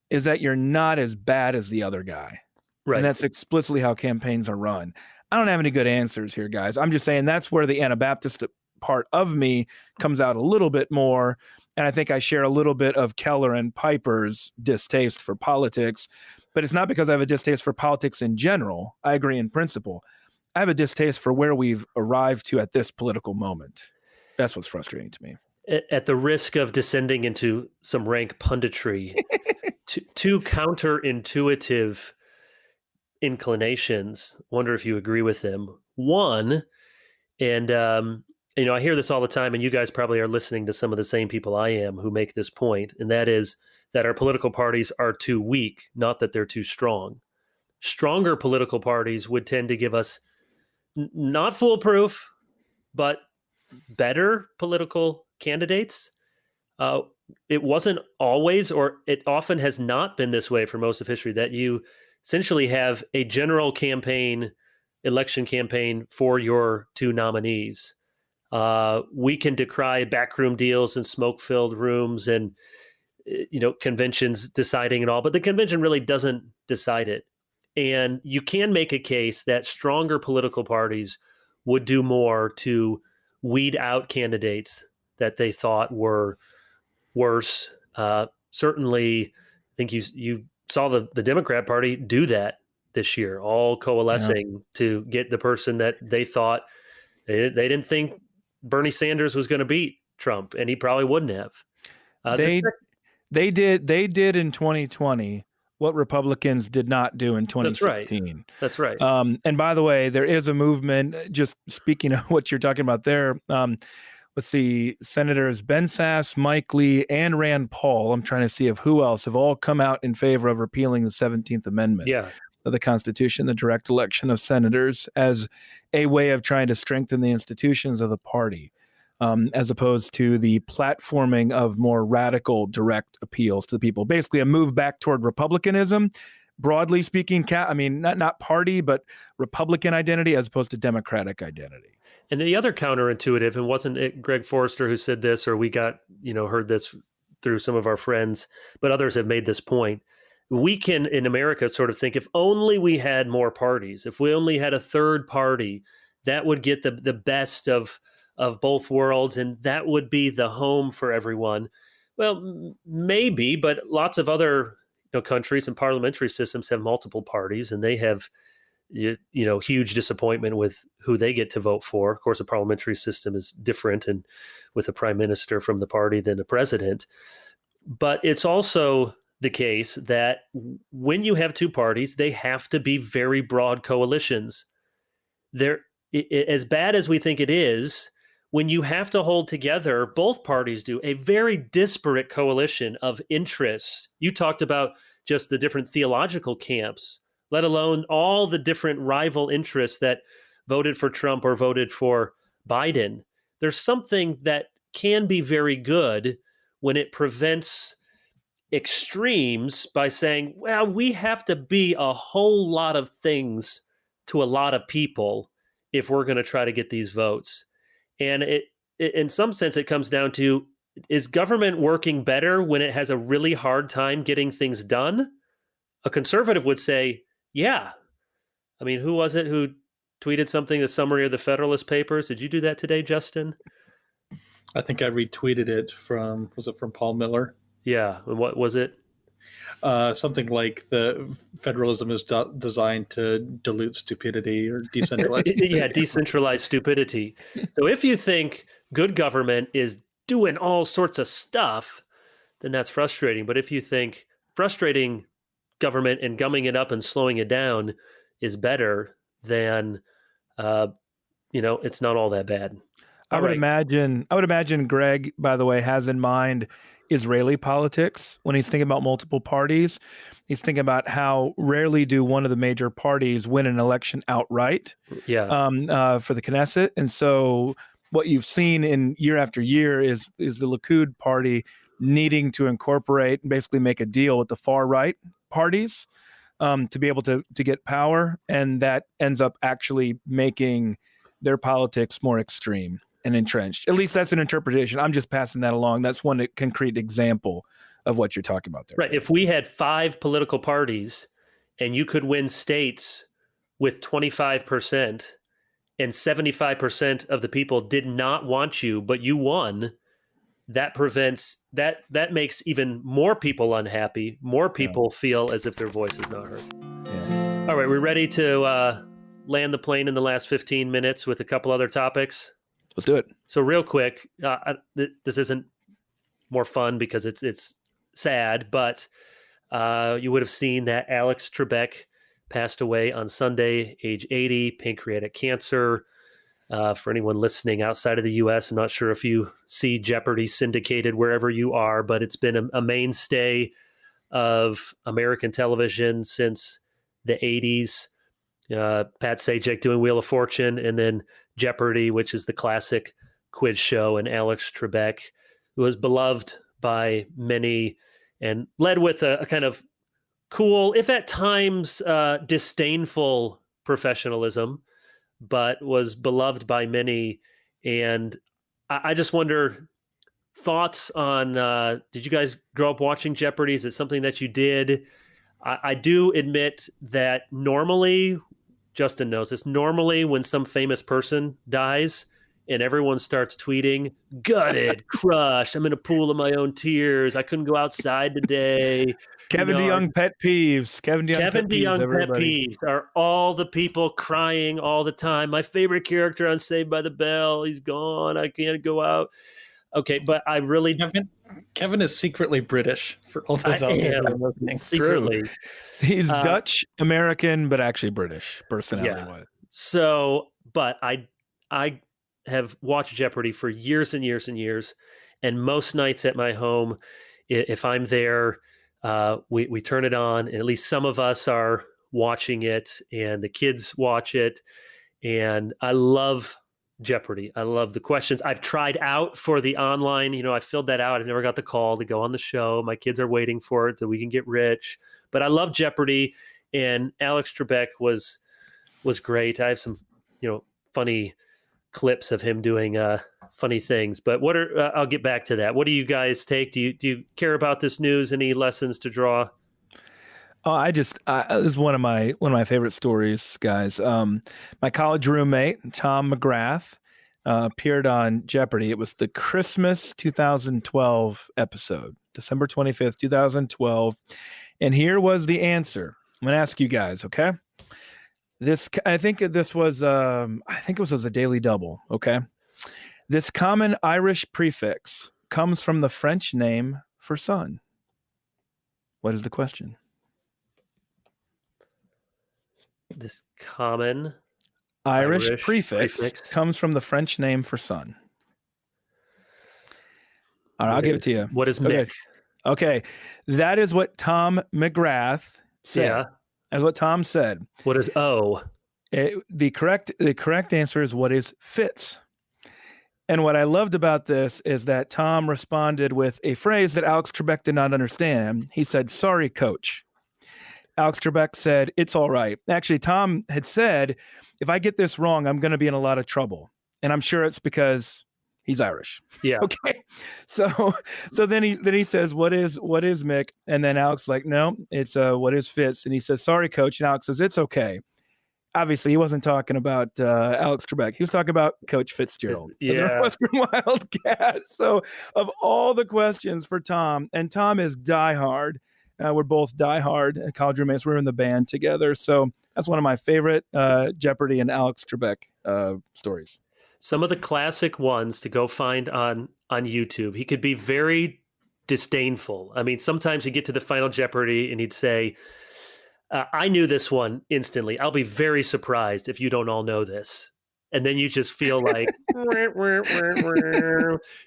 is that you're not as bad as the other guy? Right. And that's explicitly how campaigns are run. I don't have any good answers here, guys. I'm just saying that's where the Anabaptist part of me comes out a little bit more. And I think I share a little bit of Keller and Piper's distaste for politics, but it's not because I have a distaste for politics in general. I agree in principle. I have a distaste for where we've arrived to at this political moment. That's what's frustrating to me. At the risk of descending into some rank punditry, two counterintuitive inclinations. Wonder if you agree with them. One, and I hear this all the time, and you guys probably are listening to some of the same people I am who make this point, and that is that our political parties are too weak, not that they're too strong. Stronger political parties would tend to give us not foolproof, but better political candidates. It wasn't always, or it often has not been this way for most of history, that you essentially have a general campaign, election campaign for your two nominees. We can decry backroom deals and smoke-filled rooms and conventions deciding it all, but the convention really doesn't decide it. And you can make a case that stronger political parties would do more to weed out candidates that they thought were worse. Certainly, I think you saw the Democrat Party do that this year, all coalescing to get the person that they thought they didn't think Bernie Sanders was going to beat Trump, and he probably wouldn't have. They did in 2020 what Republicans did not do in 2016. That's right. And by the way, there is a movement, just speaking of what you're talking about there. Let's see, Senators Ben Sass, Mike Lee, and Rand Paul, I'm trying to see if who else, have all come out in favor of repealing the 17th Amendment of the Constitution, the direct election of senators, as a way of trying to strengthen the institutions of the party, as opposed to the platforming of more radical direct appeals to the people. Basically, a move back toward republicanism, broadly speaking, not party, but Republican identity as opposed to Democratic identity. And the other counterintuitive, and wasn't it Greg Forrester who said this, or we got, heard this through some of our friends, but others have made this point. We can, in America, sort of think if only we had more parties, if we only had a third party, that would get the best of both worlds, and that would be the home for everyone. Well, maybe, but lots of other countries and parliamentary systems have multiple parties, and they have huge disappointment with who they get to vote for. Of course, a parliamentary system is different, and with a prime minister from the party than a president. But it's also the case that when you have two parties, they have to be very broad coalitions. As bad as we think it is, when you have to hold together, both parties do, a very disparate coalition of interests. You talked about just the different theological camps, let alone all the different rival interests that voted for Trump or voted for Biden. There's something that can be very good when it prevents extremes by saying, well, we have to be a whole lot of things to a lot of people if we're going to try to get these votes. And it in some sense, it comes down to, is government working better when it has a really hard time getting things done? A conservative would say, yeah. I mean, who was it who tweeted something, the summary of the Federalist Papers? Did you do that today, Justin? I think I retweeted it from Paul Miller? Yeah. And what was it? Something like the federalism is designed to dilute stupidity or decentralize stupidity. Yeah, decentralized stupidity. So if you think good government is doing all sorts of stuff, then that's frustrating. But if you think frustrating government and gumming it up and slowing it down is better, then it's not all that bad. I would imagine Greg, by the way, has in mind Israeli politics when he's thinking about multiple parties. He's thinking about how rarely do one of the major parties win an election outright for the Knesset. And so what you've seen in year after year is the Likud party needing to incorporate and basically make a deal with the far right parties to be able to get power. And that ends up actually making their politics more extreme and entrenched. At least that's an interpretation. I'm just passing that along. That's one concrete example of what you're talking about there. Right. If we had 5 political parties and you could win states with 25% and 75% of the people did not want you, but you won, that makes even more people unhappy. More people feel as if their voice is not heard. Yeah. All right. We're ready to land the plane in the last 15 minutes with a couple other topics. Let's do it. So real quick, this isn't more fun because it's sad, but you would have seen that Alex Trebek passed away on Sunday, age 80, pancreatic cancer. For anyone listening outside of the U.S., I'm not sure if you see Jeopardy syndicated wherever you are, but it's been a mainstay of American television since the 80s. Pat Sajak doing Wheel of Fortune, and then Jeopardy, which is the classic quiz show, and Alex Trebek, who was beloved by many and led with a kind of cool, if at times disdainful professionalism, but was beloved by many. And I just wonder, thoughts on, did you guys grow up watching Jeopardy? Is it something that you did? I do admit that normally, Justin knows this, normally when some famous person dies, and everyone starts tweeting, gutted, crushed. I'm in a pool of my own tears. I couldn't go outside today. Kevin DeYoung pet peeves. Kevin DeYoung Kevin pet peeves, DeYoung pet everybody. peeves are all the people crying all the time. My favorite character on Saved by the Bell, he's gone. I can't go out. Okay, but I really Kevin is secretly British for all those out there listening. secretly. He's Dutch American, but actually British personality wise. So, but I have watched Jeopardy for years and years and years, and most nights at my home, if I'm there, we turn it on, and at least some of us are watching it, and the kids watch it, and I love Jeopardy. I love the questions. I've tried out for the online, I filled that out. I never got the call to go on the show. My kids are waiting for it so we can get rich. But I love Jeopardy, and Alex Trebek was great. I have some, funny clips of him doing funny things. But I'll get back to that. What do you guys take? Do you care about this news? Any lessons to draw? Oh, this is one of my favorite stories, guys. My college roommate, Tom McGrath, appeared on Jeopardy. It was the Christmas 2012 episode, December 25th, 2012. And here was the answer. I'm going to ask you guys, okay? I think it was a Daily Double, okay? This common Irish prefix comes from the French name for sun. What is the question? This common Irish prefix comes from the French name for sun. All right, I'll give it to you. What is Mick? Okay. That is what Tom McGrath said. Yeah. That's what Tom said. What is O? The correct answer is what is Fitz. And what I loved about this is that Tom responded with a phrase that Alex Trebek did not understand. He said, "Sorry, coach." Alex Trebek said, "It's all right." Actually, Tom had said, "If I get this wrong, I'm going to be in a lot of trouble." And I'm sure it's because he's Irish. Yeah. Okay. So then he says, "What is Mick?" And then Alex is like, "No, it's what is Fitz?" And he says, "Sorry, coach." And Alex says, "It's okay." Obviously, he wasn't talking about Alex Trebek. He was talking about Coach Fitzgerald, the Northwestern Wildcats. So of all the questions for Tom, and Tom is diehard. We're both diehard college roommates. We're in the band together. So that's one of my favorite Jeopardy and Alex Trebek stories. Some of the classic ones to go find on YouTube. He could be very disdainful. I mean, sometimes you get to the final Jeopardy and he'd say, I knew this one instantly. I'll be very surprised if you don't all know this. And then you just feel like, Do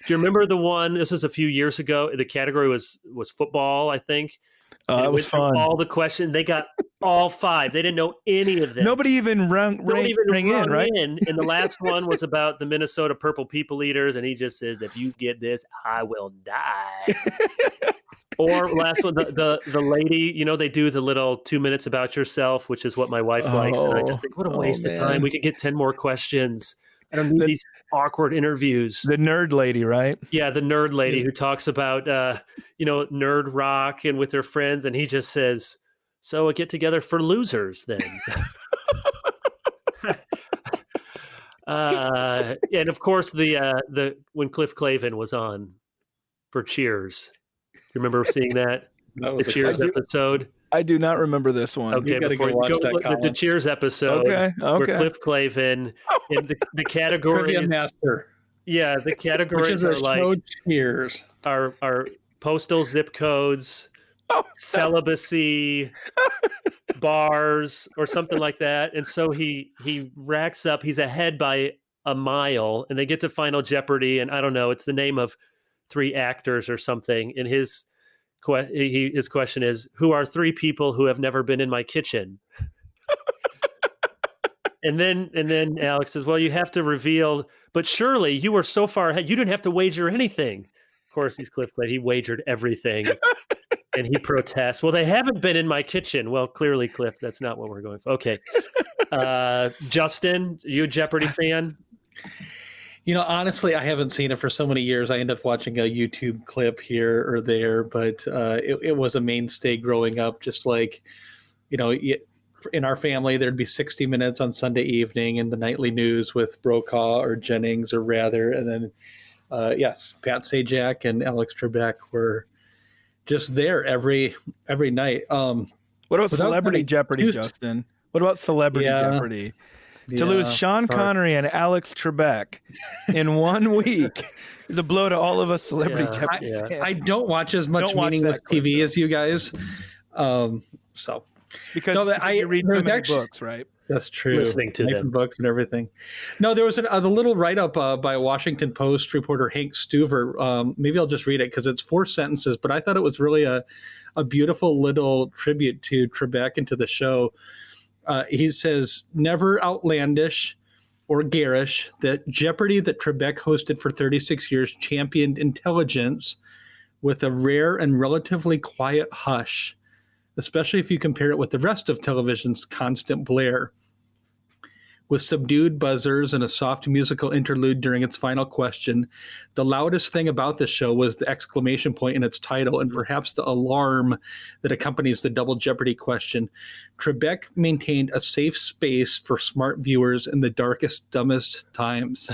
you remember the one? This was a few years ago. The category was football, I think. It was fun. All the questions. They got all 5. They didn't know any of them. Nobody even rang in, right? And the last one was about the Minnesota Purple People Eaters. And he just says, if you get this, I will die. Or last one, the lady, they do the little 2 minutes about yourself, which is what my wife likes. And I just think, what a waste of time. We could get 10 more questions. I don't need these awkward interviews. The nerd lady, right? Yeah, the nerd lady who talks about, nerd rock and with her friends. And he just says, so a get together for losers then. And of course, the when Cliff Clavin was on for Cheers. You remember seeing that? The Cheers episode? I do not remember this one. Okay, before you go the Cheers episode, where Cliff Clavin in the category Trivia master. Yeah, the categories are like Cheers. Are postal zip codes, celibacy, bars, or something like that. And so he racks up. He's ahead by a mile, and they get to Final Jeopardy, and I don't know. It's the name of 3 actors or something. And his question is, who are 3 people who have never been in my kitchen? and then Alex says, well, you have to reveal, but surely you were so far ahead, you didn't have to wager anything. Of course, he's Cliff Clay. He wagered everything. And he protests, well, they haven't been in my kitchen. Well, clearly, Cliff, that's not what we're going for. Okay. Justin, you a Jeopardy fan? Honestly, I haven't seen it for so many years. I end up watching a YouTube clip here or there, but it was a mainstay growing up. Just like, in our family, there'd be 60 Minutes on Sunday evening and the nightly news with Brokaw or Jennings or Rather. And then, yes, Pat Sajak and Alex Trebek were just there every night. What about Celebrity Jeopardy, Justin? What about Celebrity Jeopardy? To lose Sean Connery and Alex Trebek in 1 week is a blow to all of us Celebrity Jeopardy fans. I don't watch as much meaningless TV as you guys. So because you read too many books, right? That's true. Listening to them. Books and everything. No, there was the little write-up by Washington Post reporter Hank Stuver. Maybe I'll just read it because it's 4 sentences, but I thought it was really a beautiful little tribute to Trebek and to the show. He says, never outlandish or garish, that Jeopardy that Trebek hosted for 36 years championed intelligence with a rare and relatively quiet hush, especially if you compare it with the rest of television's constant blare. With subdued buzzers and a soft musical interlude during its final question, the loudest thing about the show was the exclamation point in its title and perhaps the alarm that accompanies the double Jeopardy question. Trebek maintained a safe space for smart viewers in the darkest, dumbest times.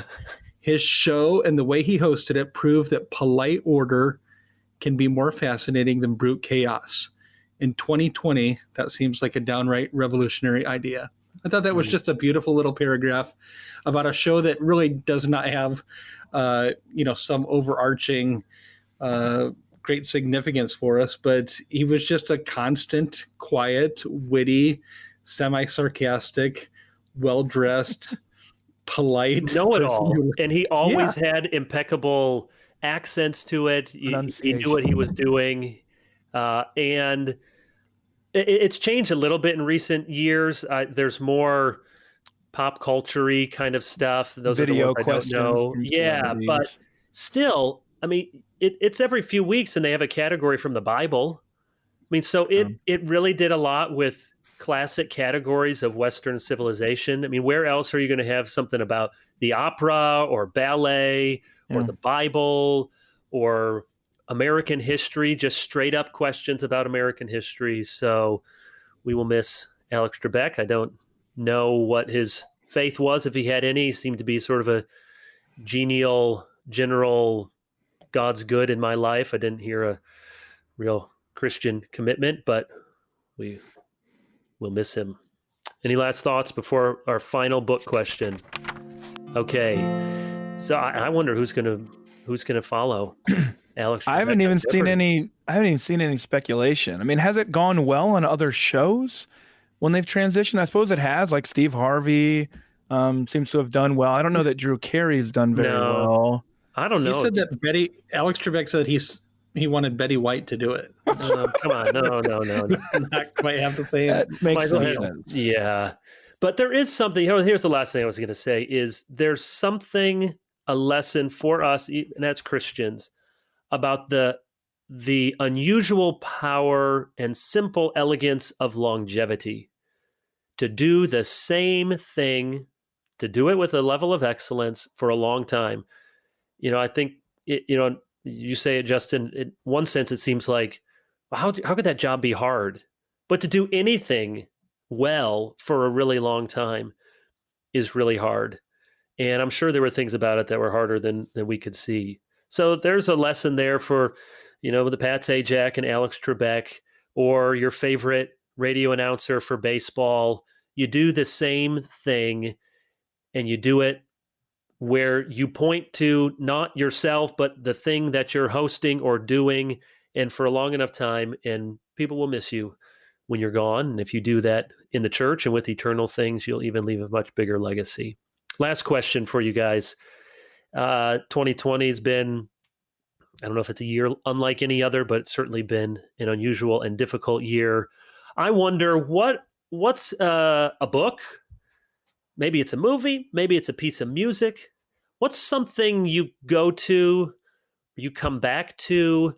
His show and the way he hosted it proved that polite order can be more fascinating than brute chaos. In 2020, that seems like a downright revolutionary idea. I thought that was just a beautiful little paragraph about a show that really does not have, some overarching great significance for us. But he was just a constant, quiet, witty, semi-sarcastic, well-dressed, polite know-it-all. And he always had impeccable accents to it. He knew what he was doing. And it's changed a little bit in recent years. There's more pop culture-y kind of stuff. Those video are the ones I don't know. Yeah, but still, I mean, it's every few weeks, and they have a category from the Bible. I mean, so it really did a lot with classic categories of Western civilization. I mean, where else are you going to have something about the opera or ballet or the Bible or American history, just straight up questions about American history? So we will miss Alex Trebek. I don't know what his faith was, if he had any. He seemed to be sort of a genial, general, God's good in my life. I didn't hear a real Christian commitment, but we will miss him. Any last thoughts before our final book question? Okay. So I wonder who's gonna follow Alex Trebek. I haven't even seen any speculation. I mean, has it gone well on other shows when they've transitioned? I suppose it has. Like Steve Harvey seems to have done well. I don't know that Drew Carey's done very well. I don't know. He said that Alex Trebek said he wanted Betty White to do it. Come on, no. Not quite have the same. That makes sense. Yeah, but there is something. Here's the last thing I was going to say: is there's something, a lesson for us, and as Christians, about the unusual power and simple elegance of longevity. To do the same thing, to do it with a level of excellence for a long time. I think you say it, Justin. In one sense, it seems like, how could that job be hard? But to do anything well for a really long time is really hard. And I'm sure there were things about it that were harder than we could see. So there's a lesson there for, the Pat Sajak and Alex Trebek, or your favorite radio announcer for baseball. You do the same thing, and you do it where you point to not yourself, but the thing that you're hosting or doing, and for a long enough time, and people will miss you when you're gone. And if you do that in the church and with eternal things, you'll even leave a much bigger legacy. Last question for you guys. 2020 has been, I don't know if it's a year unlike any other, but it's certainly been an unusual and difficult year. I wonder what's a book? Maybe it's a movie. Maybe it's a piece of music. What's something you go to, you come back to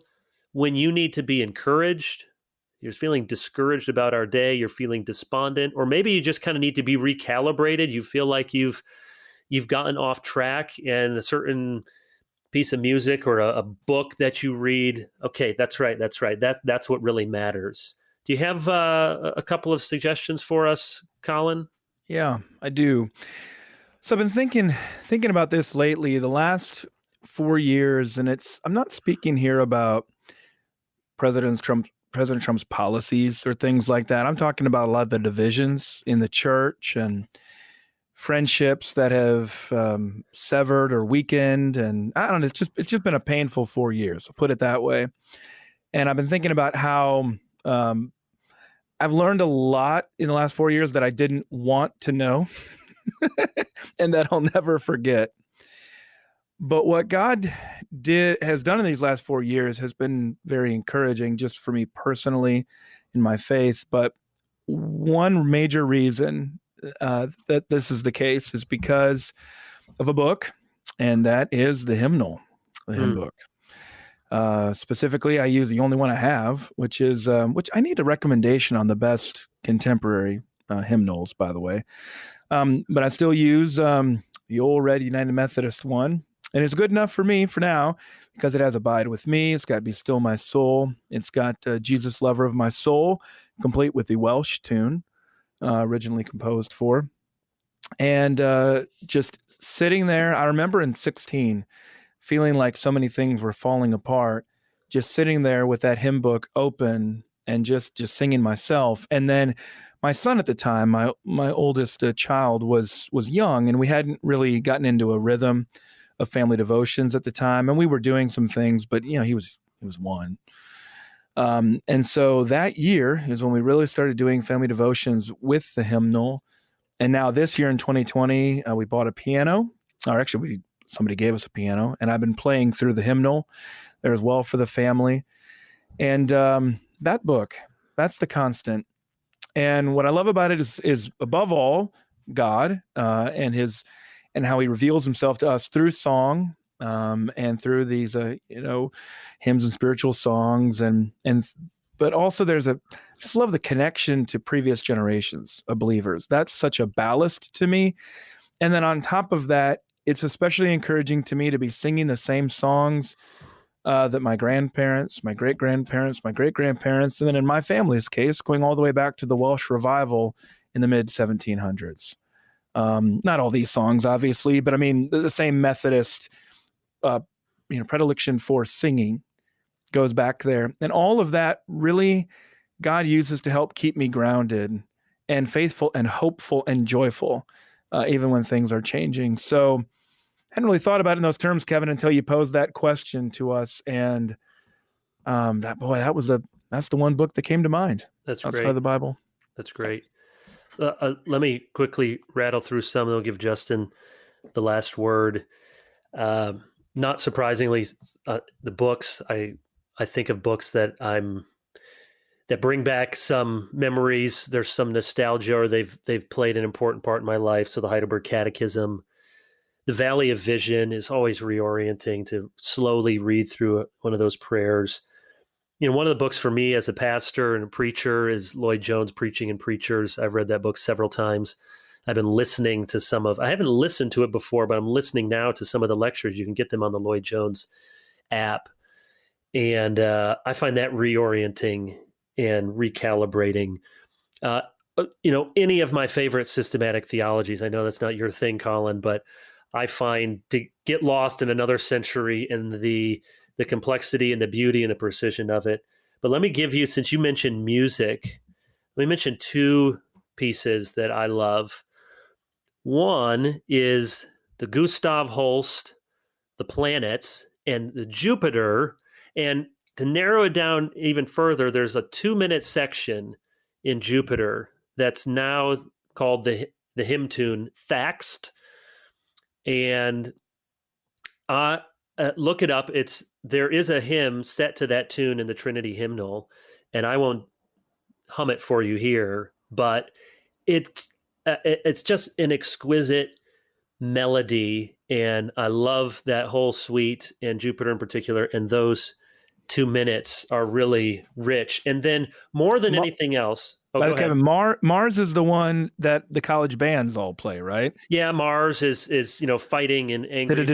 when you need to be encouraged? You're feeling discouraged about our day. You're feeling despondent, or maybe you just kind of need to be recalibrated. You feel like you've gotten off track, and a certain piece of music or a book that you read. Okay, that's right. That's what really matters. Do you have a couple of suggestions for us, Colin? Yeah, I do. So I've been thinking about this lately, the last 4 years, and I'm not speaking here about President Trump's policies or things like that. I'm talking about a lot of the divisions in the church and friendships that have severed or weakened, and I don't know. It's just been a painful 4 years. I'll put it that way. And I've been thinking about how um, I've learned a lot in the last 4 years that I didn't want to know, and that I'll never forget. But what God has done in these last 4 years has been very encouraging, just for me personally in my faith. But one major reason that this is the case is because of a book, and that is the hymnal, the hymn book. Specifically, I use the only one I have, which I need a recommendation on the best contemporary hymnals, by the way. But I still use the old Red United Methodist one. And it's good enough for me for now because it has Abide With Me. It's got Be Still My Soul. It's got Jesus, Lover of My Soul, complete with the Welsh tune originally composed for. And just sitting there, I remember in 16 feeling like so many things were falling apart, just sitting there with that hymn book open and just singing myself. And then my son at the time, my oldest child, was young, and we hadn't really gotten into a rhythm of family devotions at the time, and we were doing some things, but he was one. And so that year is when we really started doing family devotions with the hymnal. And now this year in 2020, we bought a piano, or actually somebody gave us a piano, and I've been playing through the hymnal there as well for the family. And that book, that's the constant. And what I love about it is above all God and how He reveals Himself to us through song, and through these hymns and spiritual songs, but also I just love the connection to previous generations of believers. That's such a ballast to me. And then on top of that, it's especially encouraging to me to be singing the same songs that my grandparents, my great-grandparents, my great-grandparents, and then in my family's case, going all the way back to the Welsh revival in the mid-1700s. Not all these songs, obviously, but I mean, the same Methodist predilection for singing goes back there. And all of that really God uses to help keep me grounded and faithful and hopeful and joyful, even when things are changing. So I hadn't really thought about it in those terms, Kevin, until you posed that question to us. And that's the one book that came to mind. That's outside great. of the Bible. That's great. Let me quickly rattle through some, and I'll give Justin the last word. Not surprisingly, the books, I think of books that bring back some memories. There's some nostalgia, or they've played an important part in my life. So the Heidelberg Catechism, the Valley of Vision is always reorienting to slowly read through one of those prayers. One of the books for me as a pastor and a preacher is Lloyd Jones' Preaching and Preachers. I've read that book several times. I've been listening to I haven't listened to it before, but I'm listening now to some of the lectures. You can get them on the Lloyd Jones app. And I find that reorienting and recalibrating. Any of my favorite systematic theologies, I know that's not your thing, Colin, but I find to get lost in another century and the complexity and the beauty and the precision of it. But let me give you, since you mentioned music, let me mention two pieces that I love. One is the Gustav Holst, The Planets, and the Jupiter. And to narrow it down even further, there's a 2-minute section in Jupiter that's now called the hymn tune Thaxt. And look it up. There is a hymn set to that tune in the Trinity hymnal, and I won't hum it for you here, but it's just an exquisite melody, and I love that whole suite, and Jupiter in particular, and those 2 minutes are really rich. And then more than anything else, Kevin, Mars is the one that the college bands all play, right? Yeah, Mars is fighting in angry. Yeah.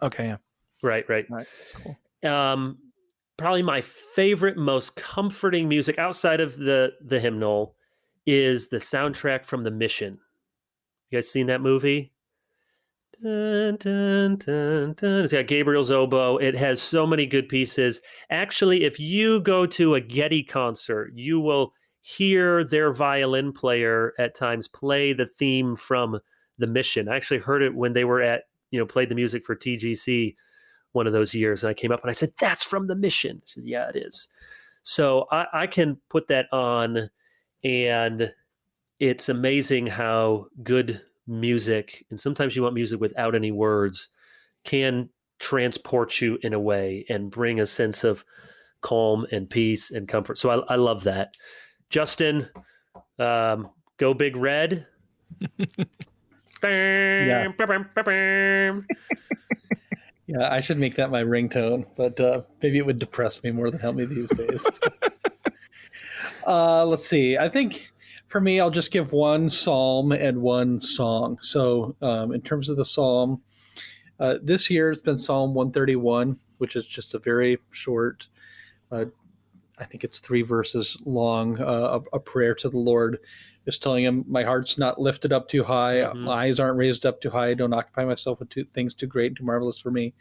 Okay, yeah. Right. That's cool. Um, Probably my favorite, most comforting music outside of the hymnal is the soundtrack from The Mission. You guys seen that movie? Dun, dun, dun, dun. It's got Gabriel's oboe. It has so many good pieces. Actually, if you go to a Getty concert, you will hear their violin player at times play the theme from The Mission. I actually heard it when they were played the music for TGC one of those years. And I came up and I said, "That's from The Mission." I said, "Yeah, it is." So I can put that on, and it's amazing how good music, and sometimes you want music without any words, can transport you in a way and bring a sense of calm and peace and comfort. So I love that. Justin, go Big Red. Yeah. Yeah, I should make that my ringtone, but maybe it would depress me more than help me these days. Let's see. I think for me, I'll just give one psalm and one song. So in terms of the psalm, this year it's been Psalm 131, which is just a very short, I think it's 3 verses long, a prayer to the Lord, just telling him, my heart's not lifted up too high, my eyes aren't raised up too high, I don't occupy myself with things too great and too marvelous for me.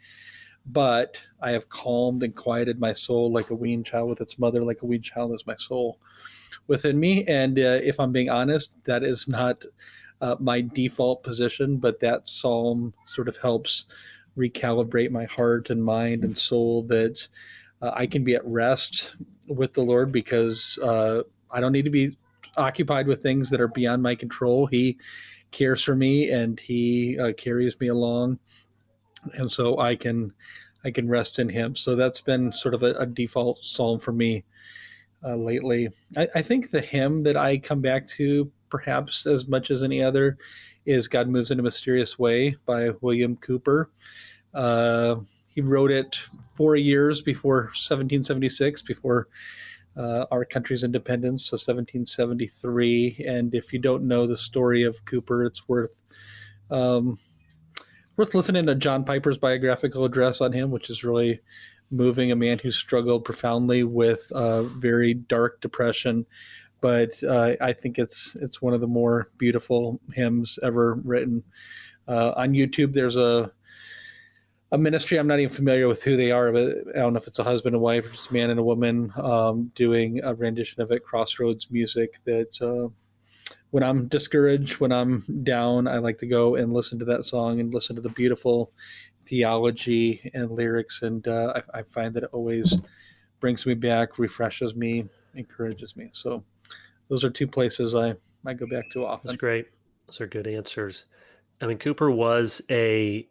But I have calmed and quieted my soul like a weaned child with its mother, like a weaned child is my soul within me. And if I'm being honest, that is not my default position, but that psalm sort of helps recalibrate my heart and mind and soul, that I can be at rest with the Lord, because I don't need to be occupied with things that are beyond my control. He cares for me, and he carries me along, and so I can rest in him. So that's been sort of a default psalm for me lately. I think the hymn that I come back to perhaps as much as any other is God Moves in a Mysterious Way by William Cowper. He wrote it 4 years before 1776, before our country's independence, so 1773. And if you don't know the story of Cowper, it's worth listening to John Piper's biographical address on him, which is really moving. A man who struggled profoundly with very dark depression, but I think it's one of the more beautiful hymns ever written. On YouTube, there's a ministry. I'm not even familiar with who they are, but I don't know if it's a husband and wife or just a man and a woman doing a rendition of it, Crossroads music, that when I'm discouraged, when I'm down, I like to go and listen to that song and listen to the beautiful theology and lyrics. And I find that it always brings me back, refreshes me, encourages me. So those are 2 places I go back to often. That's great. Those are good answers. I mean, Cowper was a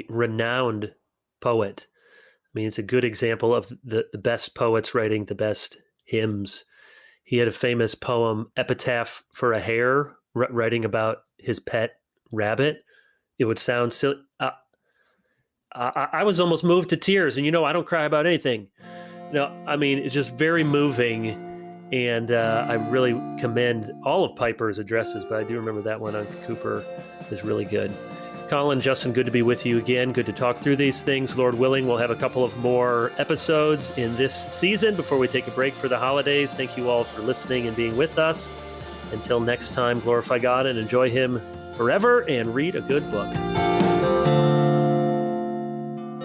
renowned poet. I mean, it's a good example of the best poets writing the best hymns. He had a famous poem, Epitaph for a Hare, writing about his pet rabbit. It would sound silly. I was almost moved to tears, and I don't cry about anything. No, I mean, it's just very moving, and I really commend all of Piper's addresses, but I do remember that one on Cowper is really good. Collin, Justin, good to be with you again. Good to talk through these things. Lord willing, we'll have a couple of more episodes in this season before we take a break for the holidays. Thank you all for listening and being with us. Until next time, glorify God and enjoy him forever, and read a good book.